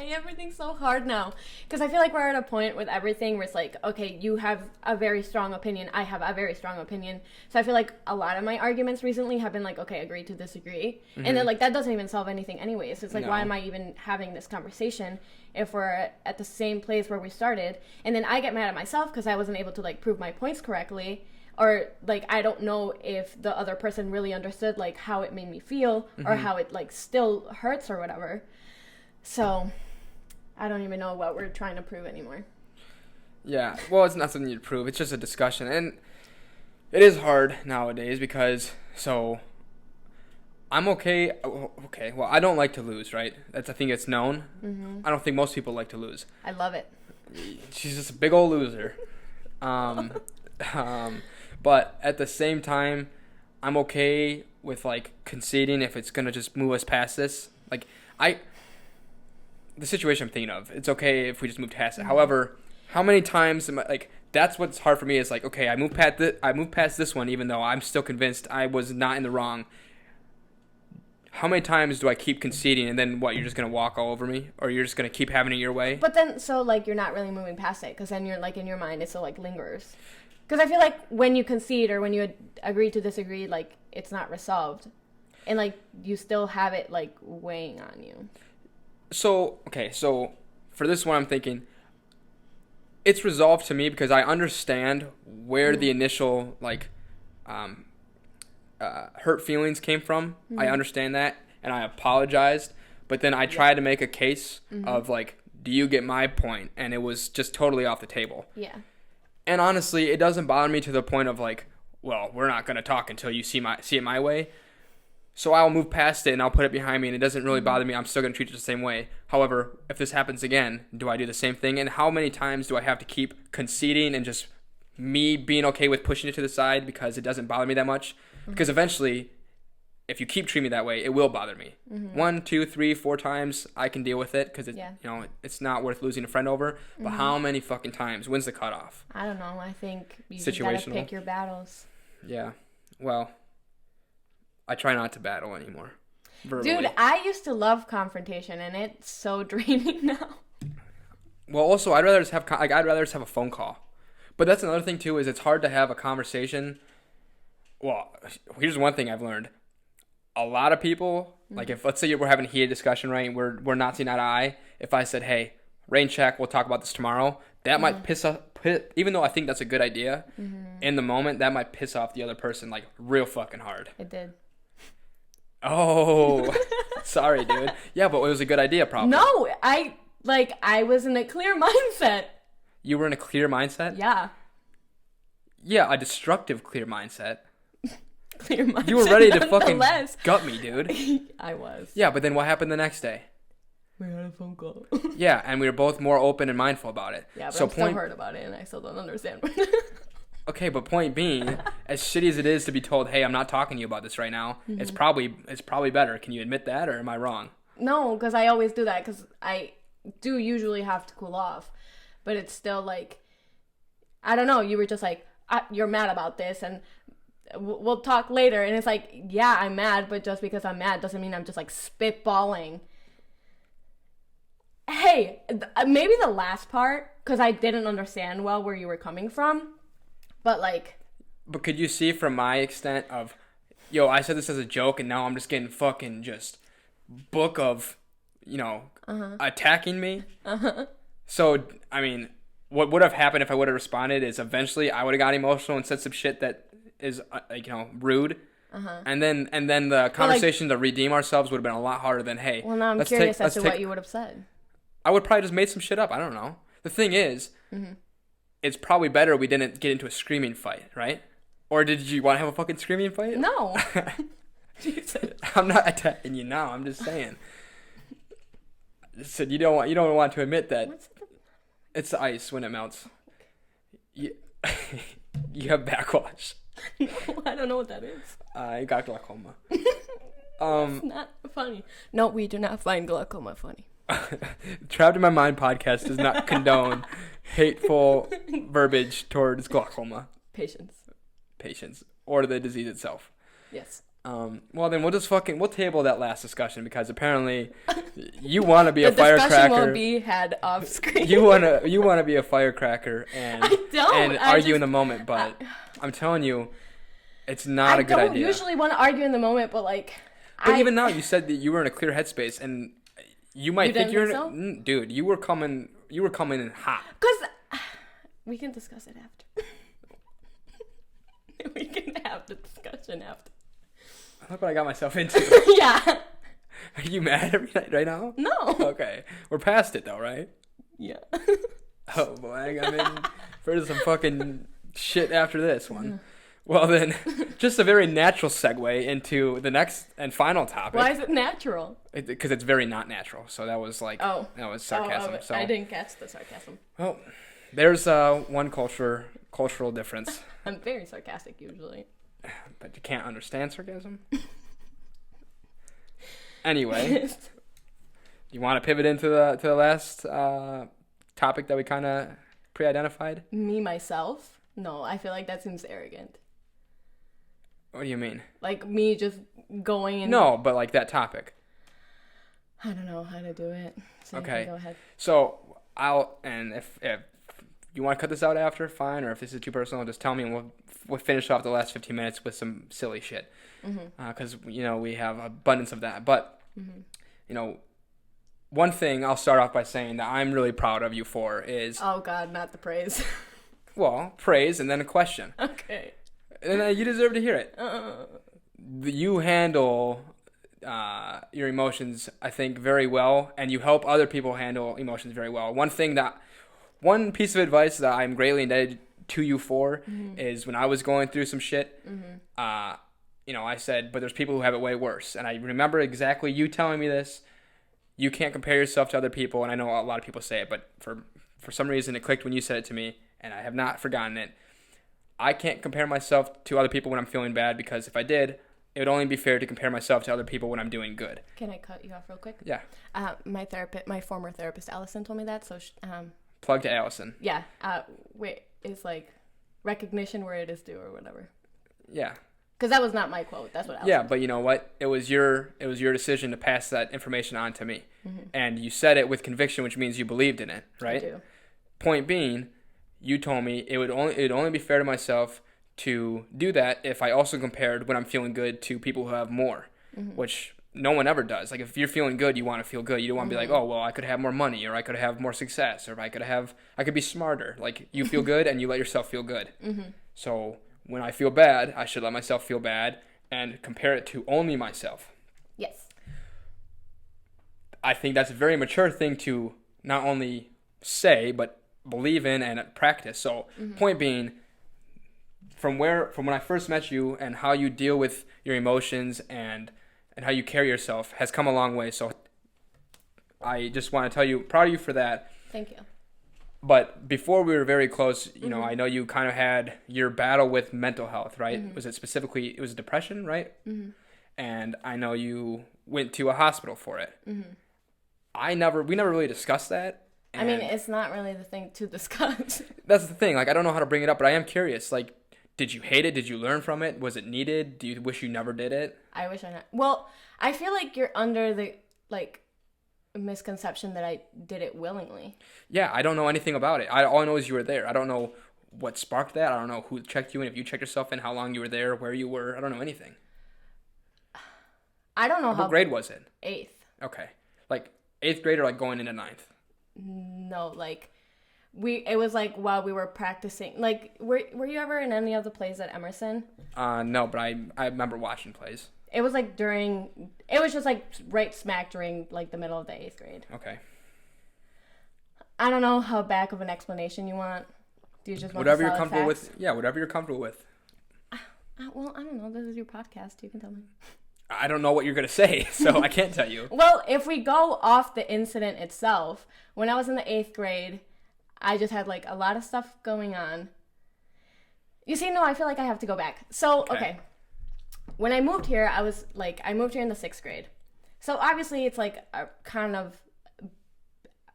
Everything's so hard now because I feel like we're at a point with everything where it's like, okay, you have a very strong opinion, I have a very strong opinion, so I feel like a lot of my arguments recently have been like, okay, agree to disagree, and then, like, that doesn't even solve anything anyways. It's like, why am I even having this conversation if we're at the same place where we started? And then I get mad at myself because I wasn't able to, like, prove my points correctly, or, like, I don't know if the other person really understood, like, how it made me feel, or how it, like, still hurts or whatever. So I don't even know what we're trying to prove anymore. Yeah, well, it's not something you prove. It's just a discussion. And it is hard nowadays because, so, I'm okay. Okay, well, I don't like to lose, right? That's a thing that's known. Mm-hmm. I don't think most people like to lose. I love it. She's just a big old loser. But at the same time, I'm okay with, like, conceding if it's going to just move us past this. Like, the situation I'm thinking of, it's okay if we just move past it. Mm-hmm. However, how many times am I, like, that's what's hard for me is like, okay, I moved past this one even though I'm still convinced I was not in the wrong. How many times do I keep conceding and then what, you're just going to walk all over me? Or you're just going to keep having it your way? But then, so, like, you're not really moving past it because then you're, like, in your mind it still, like, lingers. Because I feel like when you concede or when you agree to disagree, like, it's not resolved. And, like, you still have it, like, weighing on you. So, okay, so for this one I'm thinking, it's resolved to me because I understand where the initial, like, hurt feelings came from. Mm-hmm. I understand that, and I apologized. But then I tried to make a case of like, do you get my point? And it was just totally off the table. Yeah. And honestly, it doesn't bother me to the point of like, well, we're not gonna talk until you see it my way. So I'll move past it and I'll put it behind me, and it doesn't really bother me. I'm still gonna treat it the same way. However, if this happens again, do I do the same thing? And how many times do I have to keep conceding and just me being okay with pushing it to the side because it doesn't bother me that much? Because eventually, if you keep treating me that way, it will bother me. 1, 2, 3, 4 times I can deal with it because it's not worth losing a friend over. But how many fucking times? When's the cutoff? I don't know. I think you just gotta pick your battles. Yeah. Well, I try not to battle anymore. Verbally. Dude, I used to love confrontation, and it's so draining now. Well, also, I'd rather just have a phone call. But that's another thing too, is it's hard to have a conversation. Well, here's one thing I've learned. A lot of people, like if let's say we're having a heated discussion, right? We're not seeing eye to eye. If I said, "Hey, rain check, we'll talk about this tomorrow," that might piss off. Even though I think that's a good idea, in the moment that might piss off the other person like real fucking hard. It did. Oh, sorry, dude. Yeah, but it was a good idea, probably. No, I was in a clear mindset. You were in a clear mindset? Yeah. Yeah, a destructive clear mindset. Clear mindset. You were ready to fucking gut me, dude. I was. Yeah, but then what happened the next day? We had a phone call. Yeah, and we were both more open and mindful about it. Yeah, but I'm still hurt about it, and I still don't understand. Okay, but point being, as shitty as it is to be told, "Hey, I'm not talking to you about this right now," it's probably better. Can you admit that, or am I wrong? No, because I always do that, because I do usually have to cool off. But it's still like, I don't know, you were just like, you're mad about this, and we'll talk later. And it's like, yeah, I'm mad, but just because I'm mad doesn't mean I'm just like spitballing. Hey, maybe the last part, because I didn't understand well where you were coming from. But like... But could you see from my extent of, yo, I said this as a joke, and now I'm just getting fucking just book of, attacking me? So, I mean, what would have happened if I would have responded is eventually I would have got emotional and said some shit that is, rude. And then the conversation to redeem ourselves would have been a lot harder than, hey. Well, now I'm curious as to what you would have said. I would probably just made some shit up. I don't know. The thing is, it's probably better we didn't get into a screaming fight, right? Or did you want to have a fucking screaming fight? No. Jesus. I'm not attacking you now. I'm just saying. So you don't want to admit that. It's the ice when it melts. You have backwash. No, I don't know what that is. You got glaucoma. It's not funny. No, we do not find glaucoma funny. Trapped in My Mind podcast does not condone hateful verbiage towards glaucoma. Patience. Or the disease itself. Yes. Well, then we'll table that last discussion, because apparently you want to be a firecracker. The discussion won't be had off screen. You want to be a firecracker and argue in the moment, but I'm telling you, it's not a good idea. I don't usually want to argue in the moment, but like. But even now, you said that you were in a clear headspace, and you might think you're so? Dude, you were coming in hot. Because we can discuss it after. We can have the discussion after. Look what I got myself into. Yeah. Are you mad at me right now? No. Okay. We're past it though, right? Yeah. Oh boy, I'm in for some fucking shit after this one. Well then, just a very natural segue into the next and final topic. Why is it natural? Because it's very not natural. So that was like, that was sarcasm. So I didn't catch the sarcasm. Well, there's one cultural difference. I'm very sarcastic usually. But you can't understand sarcasm? Anyway, you want to pivot into the last topic that we kind of pre-identified? Me, myself? No, I feel like that seems arrogant. What do you mean? Like me just going and... No, but like that topic. I don't know how to do it. So okay. Go ahead. So if you want to cut this out after, fine. Or if this is too personal, just tell me, and we'll finish off the last 15 minutes with some silly shit. Because we have abundance of that. But one thing I'll start off by saying that I'm really proud of you for is... Oh God, not the praise. Well, praise and then a question. Okay. And you deserve to hear it. you handle your emotions, I think, very well, and you help other people handle emotions very well. One piece of advice that I'm greatly indebted to you for is when I was going through some shit, I said, but there's people who have it way worse. And I remember exactly you telling me this. You can't compare yourself to other people, and I know a lot of people say it, but for some reason it clicked when you said it to me, and I have not forgotten it. I can't compare myself to other people when I'm feeling bad, because if I did, it would only be fair to compare myself to other people when I'm doing good. Can I cut you off real quick? Yeah. My former therapist, Allison, told me that. So, plug to Allison. Yeah. It's like recognition where it is due or whatever. Yeah. Because that was not my quote. That's what Allison Yeah, but you know what? It was your decision to pass that information on to me. And you said it with conviction, which means you believed in it, right? I do. Point being, you told me it would only be fair to myself to do that if I also compared when I'm feeling good to people who have more, which no one ever does. Like, if you're feeling good, you want to feel good. You don't want to be like, oh, well, I could have more money, or I could have more success, or I could be smarter. Like, you feel good and you let yourself feel good. So when I feel bad, I should let myself feel bad and compare it to only myself. Yes. I think that's a very mature thing to not only say, but believe in and practice. So point being, from when I first met you and how you deal with your emotions and how you carry yourself has come a long way. So I just want to tell you, proud of you for that. Thank you. But before we were very close, I know you kind of had your battle with mental health, right? Was it specifically, it was depression, right? And I know you went to a hospital for it. We never really discussed that. I mean, it's not really the thing to discuss. That's the thing. Like, I don't know how to bring it up, but I am curious. Like, did you hate it? Did you learn from it? Was it needed? Do you wish you never did it? I wish I not. Well, I feel like you're under the, misconception that I did it willingly. Yeah, I don't know anything about it. All I know is you were there. I don't know what sparked that. I don't know who checked you in, if you checked yourself in, how long you were there, where you were. I don't know anything. I don't know What grade was it? 8th. Okay. Like, 8th grade or, like, going into 9th? No, it was like while we were practicing. Like, were you ever in any of the plays at Emerson? No, but I remember watching plays. It was it was just like right smack during like the middle of the 8th grade. Okay. I don't know how back of an explanation you want. Do you just want whatever the you're comfortable facts? with? Yeah, whatever you're comfortable with. Well, I don't know. This is your podcast. You can tell me. I don't know what you're going to say, so I can't tell you. Well, if we go off the incident itself, when I was in the 8th grade, I just had like a lot of stuff going on. You see, no, I feel like I have to go back. So, okay. When I moved here, I moved here in the 6th grade. So obviously it's like a kind of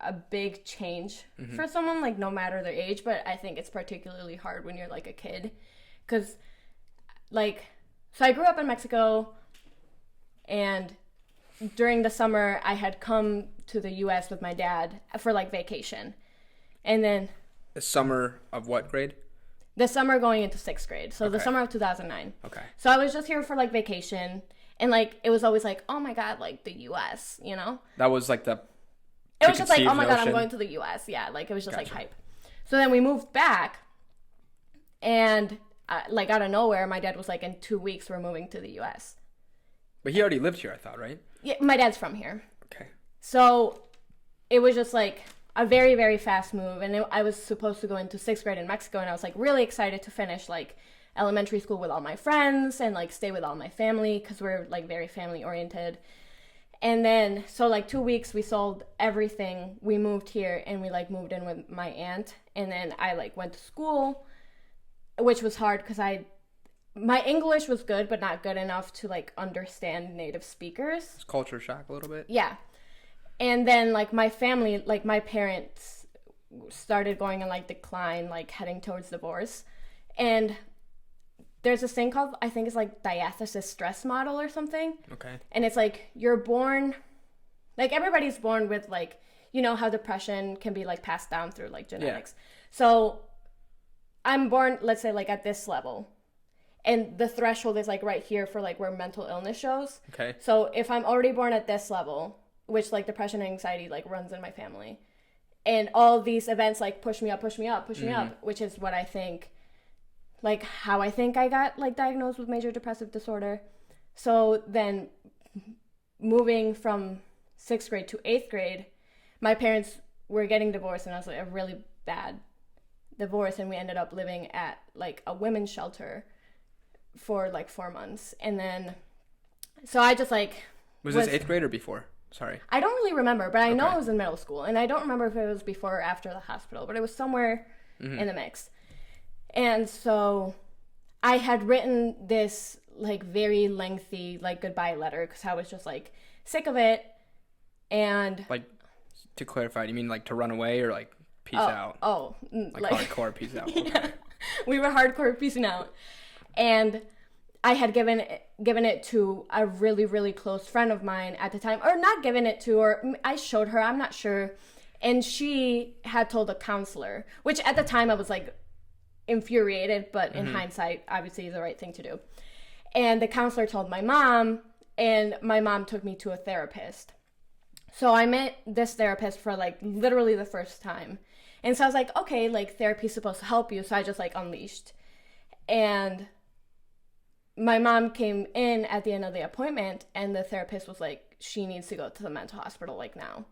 a big change for someone, like no matter their age, but I think it's particularly hard when you're like a kid. Because so I grew up in Mexico, and during the summer I had come to the U.S. with my dad for like vacation. And then... The summer of what grade? The summer going into 6th grade. So the summer of 2009. Okay. So I was just here for like vacation. And like, it was always like, oh my God, like the U.S., you know? That was like the... It was just like, oh my God, I'm going to the U.S. Yeah, like it was just like hype. So then we moved back. And like out of nowhere, my dad was like, in 2 weeks, we're moving to the U.S. But he already lived here, I thought, right? Yeah, my dad's from here. Okay. So it was just like a very, very fast move. And I was supposed to go into 6th grade in Mexico. And I was like really excited to finish like elementary school with all my friends and like stay with all my family, because we're like very family oriented. And then, so like 2 weeks, we sold everything. We moved here and we like moved in with my aunt. And then I like went to school, which was hard because my English was good, but not good enough to like understand native speakers. It's culture shock a little bit. Yeah. And then like my family, like my parents started going in like decline, like heading towards divorce. And there's this thing called, I think it's like diathesis stress model or something. Okay. And it's like you're born, like everybody's born with like, you know how depression can be like passed down through like genetics. Yeah. So I'm born, let's say like at this level. And the threshold is like right here for like where mental illness shows. Okay. So if I'm already born at this level, which like depression and anxiety like runs in my family, and all these events like push me up, which is what I think, like how I think I got like diagnosed with major depressive disorder. So then moving from 6th grade to 8th grade, my parents were getting divorced, and I was like a really bad divorce, and we ended up living at like a women's shelter for like 4 months. And then so I just like was this 8th grade or before? Sorry, I don't really remember, but I know it was in middle school, and I don't remember if it was before or after the hospital, but it was somewhere in the mix. And so I had written this like very lengthy like goodbye letter because I was just like sick of it. And like, to clarify, do you mean like to run away or like peace out? Like hardcore peace out. Okay. Yeah, we were hardcore peacing out. And I had given it to a really, really close friend of mine at the time, or not given it to, or I showed her, I'm not sure. And she had told a counselor, which at the time I was like infuriated, but in hindsight, obviously the right thing to do. And the counselor told my mom, and my mom took me to a therapist. So I met this therapist for like literally the first time. And so I was like, okay, like therapy's supposed to help you. So I just like unleashed. And my mom came in at the end of the appointment, and the therapist was like, she needs to go to the mental hospital like now.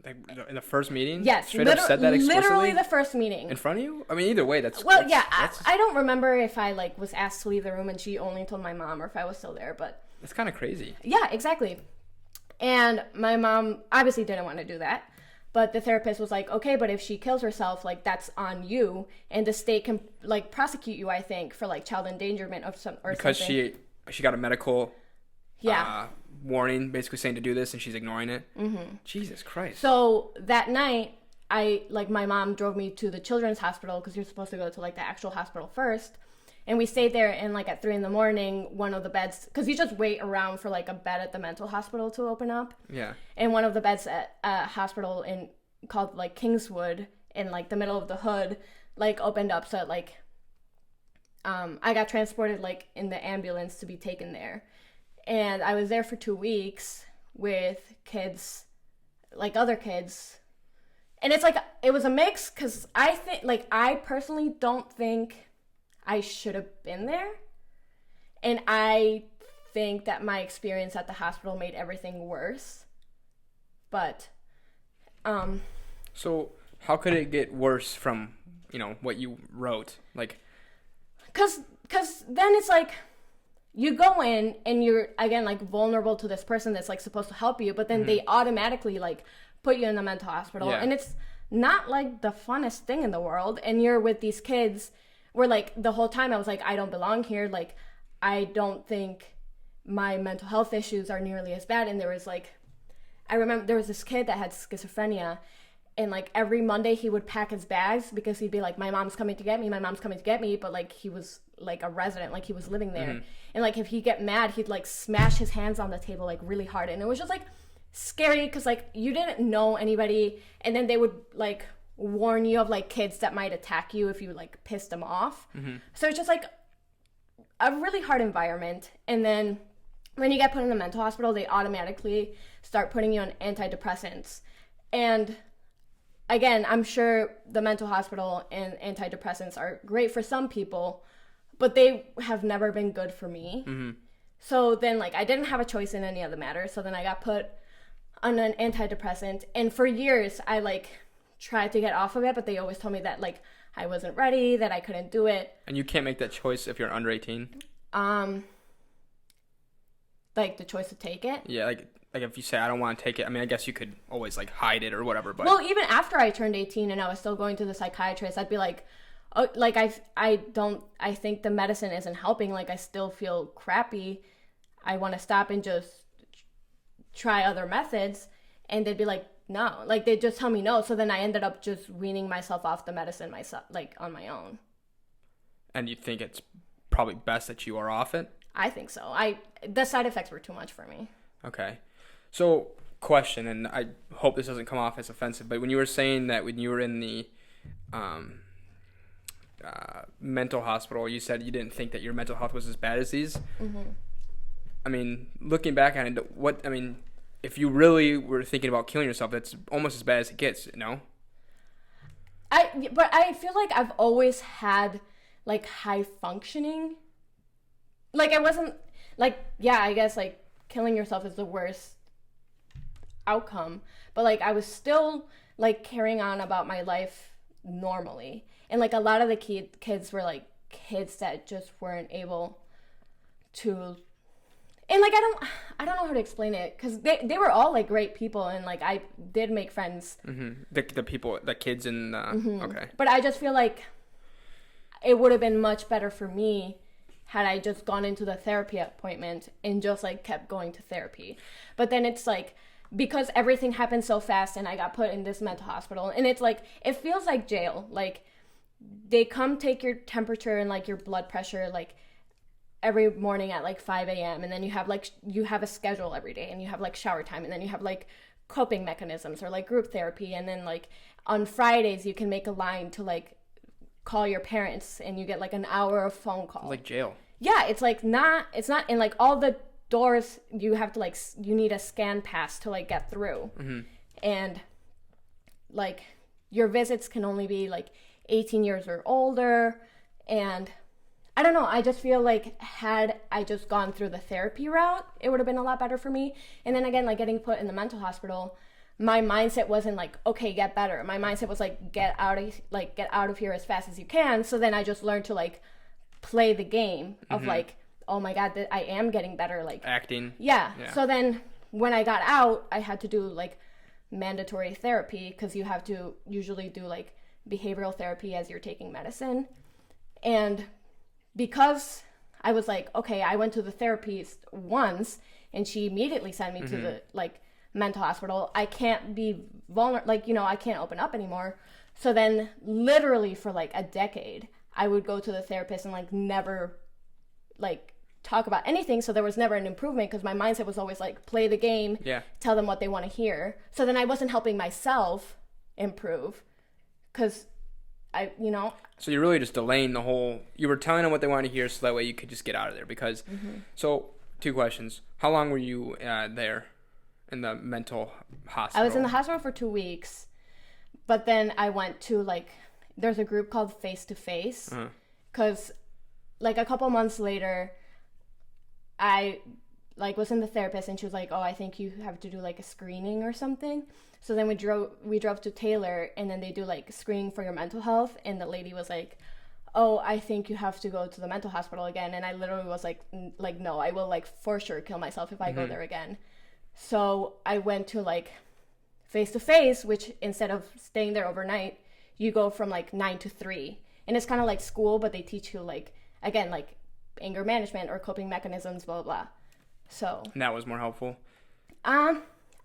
Like in the first meeting? Yes. Straight up said that explicitly? Literally the first meeting. In front of you? I mean, either way, that's... Well, yeah, I don't remember if I like was asked to leave the room and she only told my mom, or if I was still there, but... It's kind of crazy. Yeah, exactly. And my mom obviously didn't want to do that. But the therapist was like, okay, but if she kills herself, like, that's on you. And the state can, like, prosecute you, I think, for, like, child endangerment or something. Because she got a medical warning basically saying to do this, and she's ignoring it. Mm-hmm. Jesus Christ. So that night, my mom drove me to the children's hospital, because you're supposed to go to, like, the actual hospital first. And we stayed there, and, like, at 3 a.m, one of the beds, because you just wait around for, like, a bed at the mental hospital to open up. Yeah. And one of the beds at a hospital called, like, Kingswood, in, like, the middle of the hood, like, opened up. So, like, I got transported, like, in the ambulance to be taken there. And I was there for 2 weeks with kids, like, other kids. And it's, like, it was a mix, because I think, like, I personally don't think I should have been there. And I think that my experience at the hospital made everything worse. But, So, how could it get worse from, what you wrote? Like... Cause then it's like, you go in and you're, again, like, vulnerable to this person that's, like, supposed to help you, but then they automatically, like, put you in the mental hospital. Yeah. And it's not, like, the funnest thing in the world. And you're with these kids... where, like, the whole time I was like, I don't belong here. Like, I don't think my mental health issues are nearly as bad. And there was, like, I remember there was this kid that had schizophrenia. And, like, every Monday he would pack his bags because he'd be like, my mom's coming to get me. My mom's coming to get me. But, like, he was, like, a resident. Like, he was living there. Mm-hmm. And, like, if he'd get mad, he'd, like, smash his hands on the table, like, really hard. And it was just, like, scary because, like, you didn't know anybody. And then they would, like... warn you of, like, kids that might attack you if you, like, pissed them off. Mm-hmm. So it's just, like, a really hard environment. And then when you get put in the mental hospital, they automatically start putting you on antidepressants. And again, I'm sure the mental hospital and antidepressants are great for some people, but they have never been good for me. Mm-hmm. So then, like, I didn't have a choice in any of the matter. So then I got put on an antidepressant. And for years, I, like... tried to get off of it, but they always told me that, like, I wasn't ready, that I couldn't do it. And you can't make that choice if you're under 18? Like, the choice to take it? Yeah, like if you say, I don't want to take it, I mean, I guess you could always, like, hide it or whatever, but... Well, even after I turned 18 and I was still going to the psychiatrist, I'd be like, oh, like, I think the medicine isn't helping, like, I still feel crappy, I want to stop and just try other methods, and they'd be like, no, like, they just tell me no. So then I ended up just weaning myself off the medicine myself, like, on my own. And you think it's probably best that you are off it? I think so. The side effects were too much for me. Okay. So, question, and I hope this doesn't come off as offensive, but when you were saying that when you were in the mental hospital, you said you didn't think that your mental health was as bad as these. Mm-hmm. I mean, looking back on it, if you really were thinking about killing yourself, that's almost as bad as it gets, no? But I feel like I've always had, like, high functioning. Like, I wasn't, like, yeah, I guess, like, killing yourself is the worst outcome. But, like, I was still, like, carrying on about my life normally. And, like, a lot of the kids were, like, kids that just weren't able to... And, like, I don't know how to explain it, because they were all, like, great people, and, like, I did make friends. Mm-hmm. The kids in okay. But I just feel like it would have been much better for me had I just gone into the therapy appointment and just, like, kept going to therapy. But then it's, like, because everything happened so fast and I got put in this mental hospital, and it's, like, it feels like jail. Like, they come take your temperature and, like, your blood pressure, like, every morning at, like, 5 a.m. And then you have a schedule every day, and you have, like, shower time, and then you have, like, coping mechanisms or, like, group therapy. And then, like, on Fridays you can make a line to, like, call your parents, and you get, like, an hour of phone call. Like jail. Yeah, it's not, and, like, all the doors you have to, like, you need a scan pass to, like, get through. Mm-hmm. And, like, your visits can only be, like, 18 years or older. And I don't know, I just feel like had I just gone through the therapy route, it would have been a lot better for me. And then again, like, getting put in the mental hospital, my mindset wasn't like, okay, get better. My mindset was like, get out of here as fast as you can. So then I just learned to, like, play the game of like, oh my God, I am getting better. Like, acting. Yeah. So then when I got out, I had to do, like, mandatory therapy, because you have to usually do, like, behavioral therapy as you're taking medicine. And because I was like, okay, I went to the therapist once and she immediately sent me to the, like, mental hospital, I can't be vulnerable, like, you know, I can't open up anymore. So then literally for, like, a decade, I would go to the therapist and, like, never, like, talk about anything. So there was never an improvement, because my mindset was always like, play the game, tell them what they want to hear. So then I wasn't helping myself improve, because so you're really just delaying the whole... You were telling them what they wanted to hear, so that way you could just get out of there. Because... So, 2 questions. How long were you there in the mental hospital? I was in the hospital for 2 weeks. But then I went to, like... There's a group called Face to Face. Because, like, a couple months later, I, like, was in the therapist, and she was like, oh, I think you have to do, like, a screening or something. So then we drove to Taylor, and then they do, like, screening for your mental health, and the lady was like, oh, I think you have to go to the mental hospital again. And I literally was like, no, I will, like, for sure kill myself if I go there again. So I went to, like, Face to Face, which instead of staying there overnight, you go from, like, 9 to 3. And it's kind of like school, but they teach you, like, again, like, anger management or coping mechanisms, blah, blah, blah. So. And that was more helpful?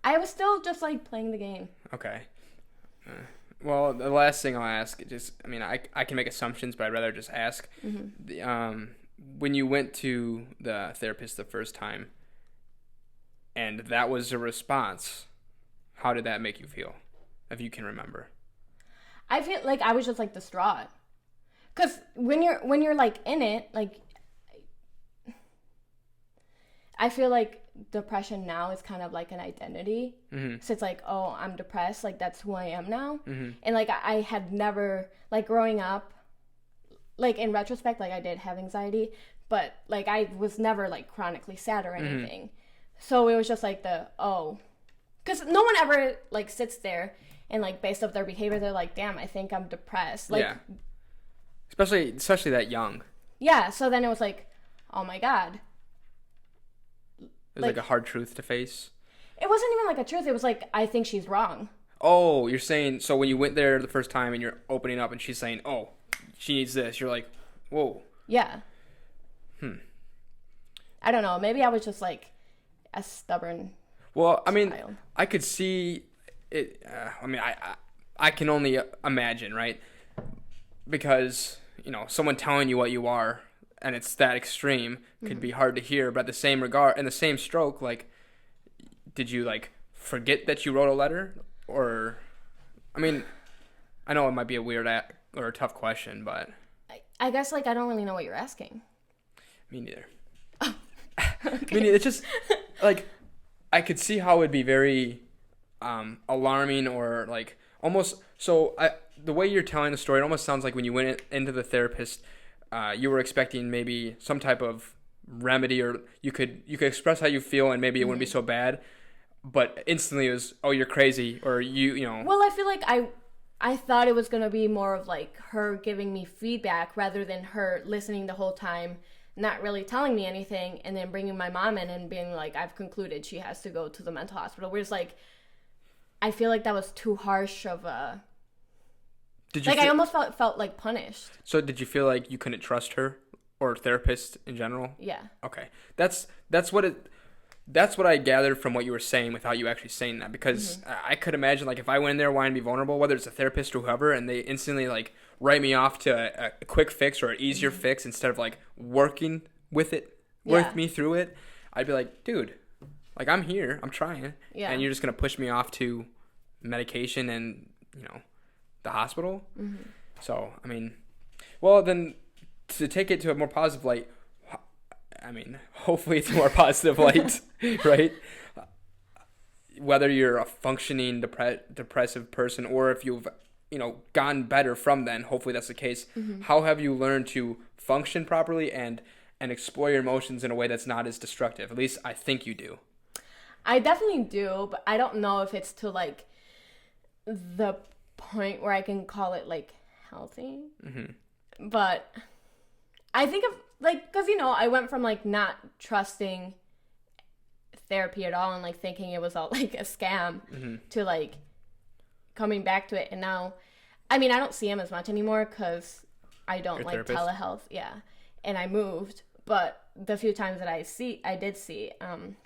I was still just, like, playing the game. Okay. Well, the last thing I'll ask, I can make assumptions, but I'd rather just ask. When you went to the therapist the first time, and that was a response, how did that make you feel, if you can remember? I feel like I was just, like, distraught. Because when you're, like, in it, like, I feel like depression now is kind of like an identity. So it's like, oh, I'm depressed, like, that's who I am now. And, like, I had never, like, growing up, like, in retrospect, like, I did have anxiety, but, like, I was never, like, chronically sad or anything. So it was just like because no one ever, like, sits there and, like, based off their behavior, they're like, damn, I think I'm depressed. Like, yeah. Especially that young. Yeah, so then it was like, oh my God. It was like a hard truth to face. It wasn't even like a truth. It was like, I think she's wrong. Oh, you're saying, so when you went there the first time and you're opening up and she's saying, oh, she needs this, you're like, whoa. Yeah. I don't know. Maybe I was just, like, a stubborn child. I could see it. I can only imagine, right? Because, someone telling you what you are, and it's that extreme, could be hard to hear. But at the same regard, in the same stroke, like, did you, like, forget that you wrote a letter? Or, I know it might be a weird or a tough question, but... I guess, like, I don't really know what you're asking. Me neither. Okay. Me neither. It's just, like, I could see how it would be very alarming or, like, almost... So, the way you're telling the story, it almost sounds like when you went into the therapist, you were expecting maybe some type of remedy, or you could express how you feel and maybe it wouldn't be so bad, but instantly it was, oh, you're crazy, or you know. Well, I feel like I thought it was going to be more of like her giving me feedback rather than her listening the whole time, not really telling me anything, and then bringing my mom in and being like, I've concluded she has to go to the mental hospital. Whereas like, I feel like that was too harsh of a... I almost felt like punished. So did you feel like you couldn't trust her or therapists in general? Yeah. Okay. That's what I gathered from what you were saying without you actually saying that, because I could imagine like if I went in there wanting to be vulnerable, whether it's a therapist or whoever, and they instantly like write me off to a quick fix or an easier fix instead of like working with me through it, I'd be like, dude, like I'm here, I'm trying, and you're just gonna push me off to medication and the hospital. So I mean, well then, to take it to a more positive light, I mean, hopefully it's a more positive light, right? Whether you're a functioning depressive person or if you've, gotten better from then, hopefully that's the case. How have you learned to function properly and explore your emotions in a way that's not as destructive? At least I think you do. I definitely do, but I don't know if it's to like the point where I can call it like healthy. But I think of like, because I went from like not trusting therapy at all and like thinking it was all like a scam to like coming back to it. And now, I mean, I don't see him as much anymore because I don't Your like therapist? telehealth. Yeah. And I moved, but the few times that I did see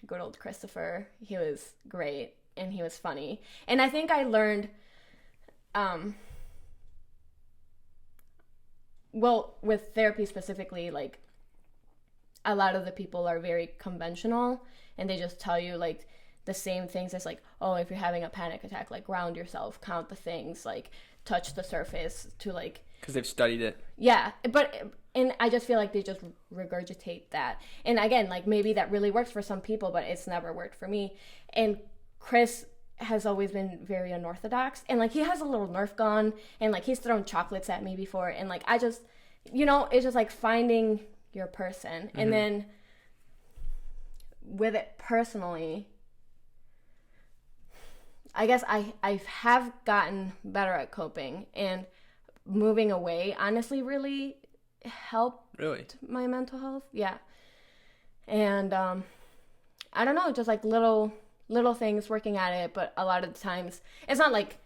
good old Christopher. He was great and he was funny. And I think I learned, well, with therapy specifically, like a lot of the people are very conventional and they just tell you like the same things as like, oh, if you're having a panic attack, like ground yourself, count the things, like touch the surface to like... Because they've studied it. Yeah, and I just feel like they just regurgitate that. And again, like maybe that really works for some people, but it's never worked for me. And Chris has always been very unorthodox, and like he has a little Nerf gun, and like he's thrown chocolates at me before, and like I just, it's just like finding your person. And then with it personally, I guess I have gotten better at coping, and moving away honestly really helped my mental health. Yeah. And I don't know, just like little things, working at it, but a lot of the times it's not like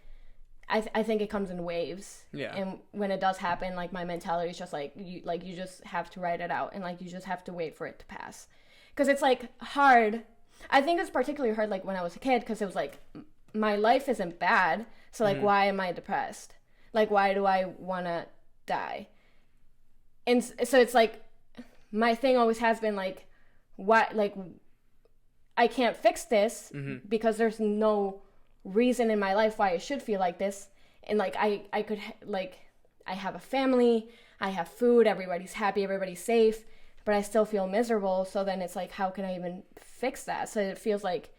I think it comes in waves. Yeah. And when it does happen, like my mentality is just like you just have to write it out, and like you just have to wait for it to pass. Because it's like hard. I think it's particularly hard like when I was a kid, because it was like my life isn't bad, so like why am I depressed? Like why do I want to die? And so it's like my thing always has been like, why, like I can't fix this because there's no reason in my life why I should feel like this. And like I could like I have a family, I have food, everybody's happy, everybody's safe, but I still feel miserable. So then it's like, how can I even fix that? So it feels like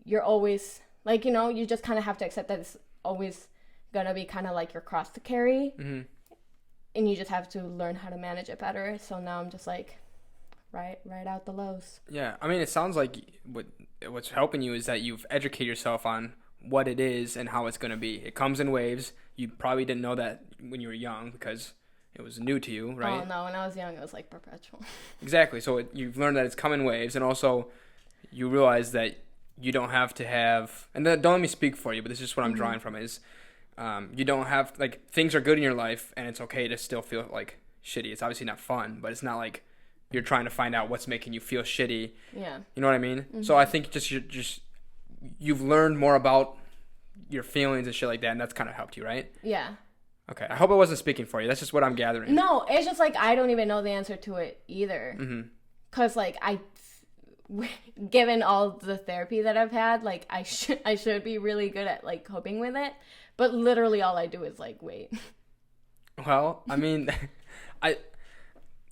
you're always like, you just kind of have to accept that it's always gonna be kind of like your cross to carry, and you just have to learn how to manage it better. So now I'm just like write out the lows. Yeah, I mean, it sounds like what's helping you is that you've educated yourself on what it is and how it's going to be. It comes in waves. You probably didn't know that when you were young because it was new to you, right? Oh, no, when I was young, it was like perpetual. Exactly. So you've learned that it's come in waves, and also you realize that you don't have to have, and don't let me speak for you, but this is just what I'm drawing from is you don't have, like, things are good in your life, and it's okay to still feel like shitty. It's obviously not fun, but it's not like you're trying to find out what's making you feel shitty. Yeah. You know what I mean? So I think you've learned more about your feelings and shit like that, and that's kind of helped you, right? Yeah. Okay. I hope I wasn't speaking for you. That's just what I'm gathering. No, it's just like I don't even know the answer to it either. Cause like given all the therapy that I've had, like I should be really good at like coping with it, but literally all I do is like wait. Well, I mean, I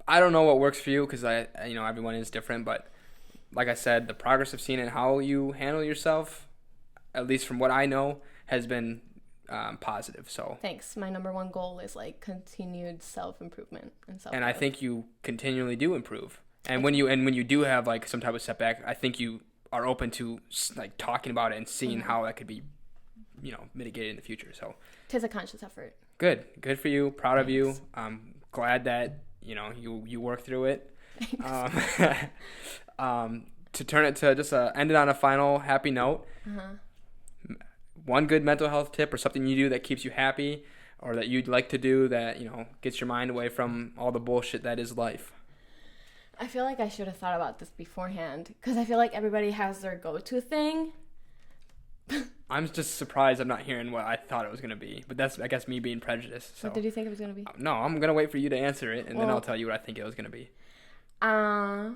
don't know what works for you because everyone is different, but like I said, the progress I've seen in how you handle yourself, at least from what I know, has been positive. So thanks. My number one goal is like continued self-improvement and self-growth. And I think you continually do improve. And when you do have like some type of setback, I think you are open to like talking about it and seeing how that could be, mitigated in the future. So Tis a conscious effort. good for you. Proud of you. I'm glad that you work through it. To turn it to just end it on a final happy note. One good mental health tip or something you do that keeps you happy, or that you'd like to do that gets your mind away from all the bullshit that is life. I feel like I should have thought about this beforehand, because I feel like everybody has their go-to thing. I'm just surprised I'm not hearing what I thought it was going to be. But that's, I guess, me being prejudiced. So. What did you think it was going to be? No, I'm going to wait for you to answer it, and then I'll tell you what I think it was going to be. I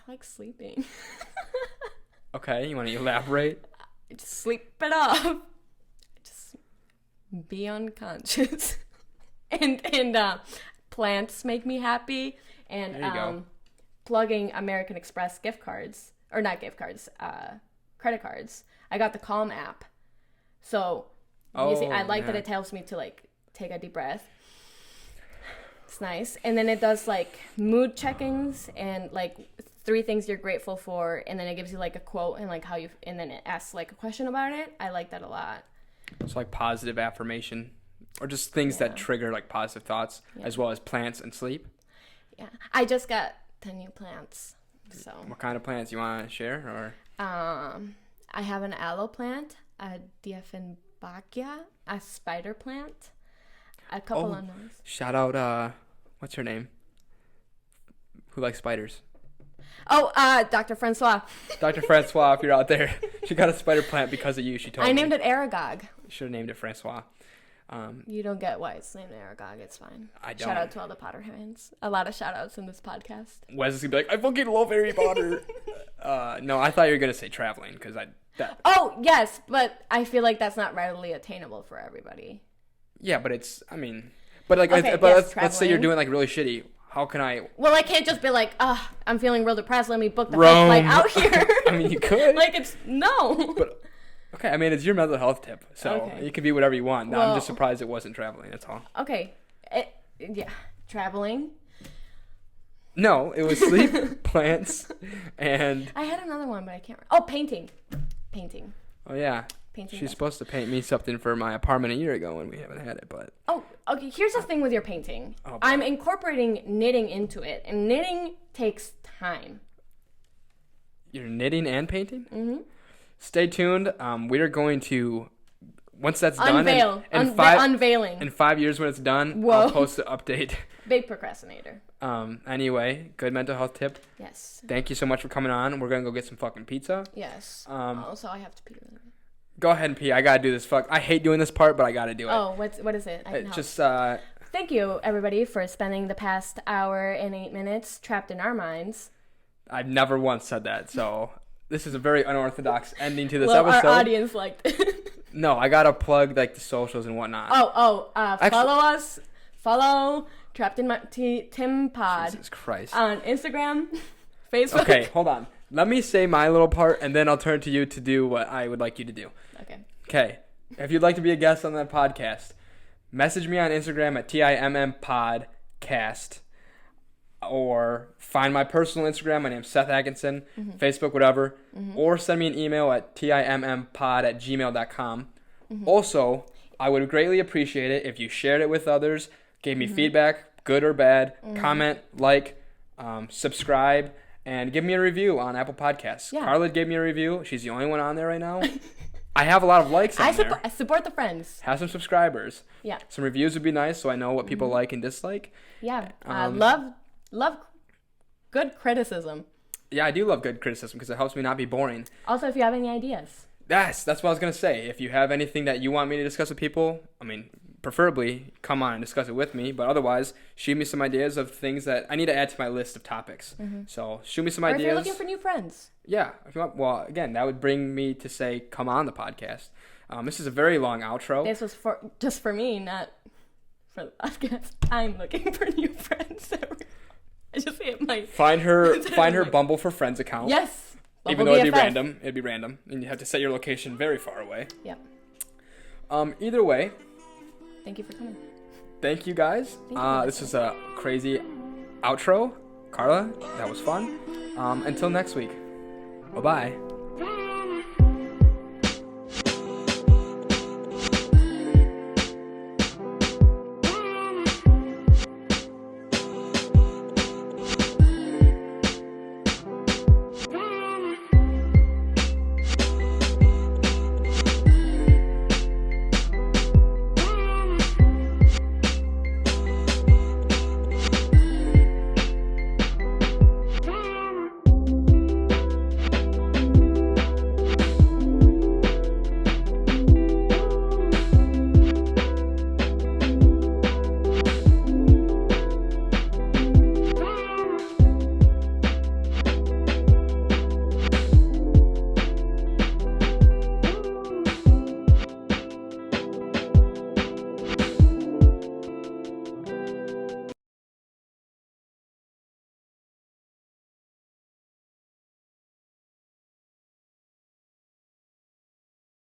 like sleeping. Okay, you want to elaborate? Just sleep it off. Just be unconscious. and plants make me happy. And there you go. Plugging American Express gift cards, or not gift cards, credit cards. I got the Calm app. So I like that it helps me to like take a deep breath. It's nice. And then it does like mood checkings and like 3 things you're grateful for, and then it gives you like a quote and like and then it asks like a question about it. I like that a lot. It's like positive affirmation, or just things that trigger like positive thoughts, as well as plants and sleep. Yeah, I just got 10 new plants. So what kind of plants you want to share? Or I have an aloe plant, a Dieffenbachia, a spider plant, a couple of those. Shout out, what's her name? Who likes spiders? Oh, Dr. Francois. Dr. Francois, if you're out there, she got a spider plant because of you. She told me. I named it Aragog. Should have named it Francois. You don't get why it's named Aragog. It's fine. I don't. Shout out to all the Potter fans. A lot of shout outs in this podcast. Wes is gonna be like, I fucking love Harry Potter. No, I thought you were gonna say traveling because Oh yes, but I feel like that's not readily attainable for everybody. Yeah, but it's. I mean, but like, okay, let's say you're doing like really shitty. How can I? Well, I can't just be like, I'm feeling real depressed. Let me book the first flight out here. I mean, you could. Like it's no. But okay, I mean, it's your mental health tip, so it can be whatever you want. Well, I'm just surprised it wasn't traveling. That's all. Okay, traveling. No, it was sleep, plants, and. I had another one, but I can't. Oh, painting. Oh yeah. She's supposed to paint me something for my apartment a year ago, and we haven't had it. But oh, okay. Here's the thing with your painting. I'm incorporating knitting into it, and knitting takes time. You're knitting and painting? Mm-hmm. Stay tuned. We are going to, once that's done, unveiling. In 5 years when it's done, I'll post an update. Big procrastinator. Anyway, good mental health tip. Yes. Thank you so much for coming on. We're gonna go get some fucking pizza. Yes. Also, I have to pee. Go ahead and pee. I gotta do this. I hate doing this part, but I gotta do it. Oh, what is it? Thank you, everybody, for spending the past hour and 8 minutes trapped in our minds. I've never once said that, so this is a very unorthodox ending to this episode. Our audience liked it. No, I gotta plug like the socials and whatnot. Follow us. Follow Trapped in My Tim Pod. Jesus Christ. On Instagram, Facebook. Okay, hold on. Let me say my little part, and then I'll turn to you to do what I would like you to do. Okay. If you'd like to be a guest on that podcast, message me on Instagram at TIMMPodcast, or find my personal Instagram. My name's Seth Atkinson, Facebook, whatever, or send me an email at timmpod@gmail.com. Also, I would greatly appreciate it if you shared it with others, gave me feedback, good or bad, comment, subscribe, and give me a review on Apple Podcasts. Yeah. Carla gave me a review. She's the only one on there right now. I have a lot of likes on there. I support the friends. Have some subscribers. Yeah. Some reviews would be nice so I know what people like and dislike. Yeah. Love good criticism. Yeah, I do love good criticism because it helps me not be boring. Also, if you have any ideas. That's what I was going to say. If you have anything that you want me to discuss with people, I mean, preferably come on and discuss it with me, but otherwise, shoot me some ideas of things that I need to add to my list of topics. So shoot me some ideas. Or if you're looking for new friends. Yeah. If you want, well, again, that would bring me to say, come on the podcast. This is a very long outro. This was just for me, not for the podcast. I'm looking for new friends. I just say it might. Find her Bumble for Friends account. Yes. Even though it'd be random, and you have to set your location very far away. Yep. Either way. Thank you for coming. Thank you guys. This was a crazy outro. Carla, that was fun. Until next week. Bye-bye.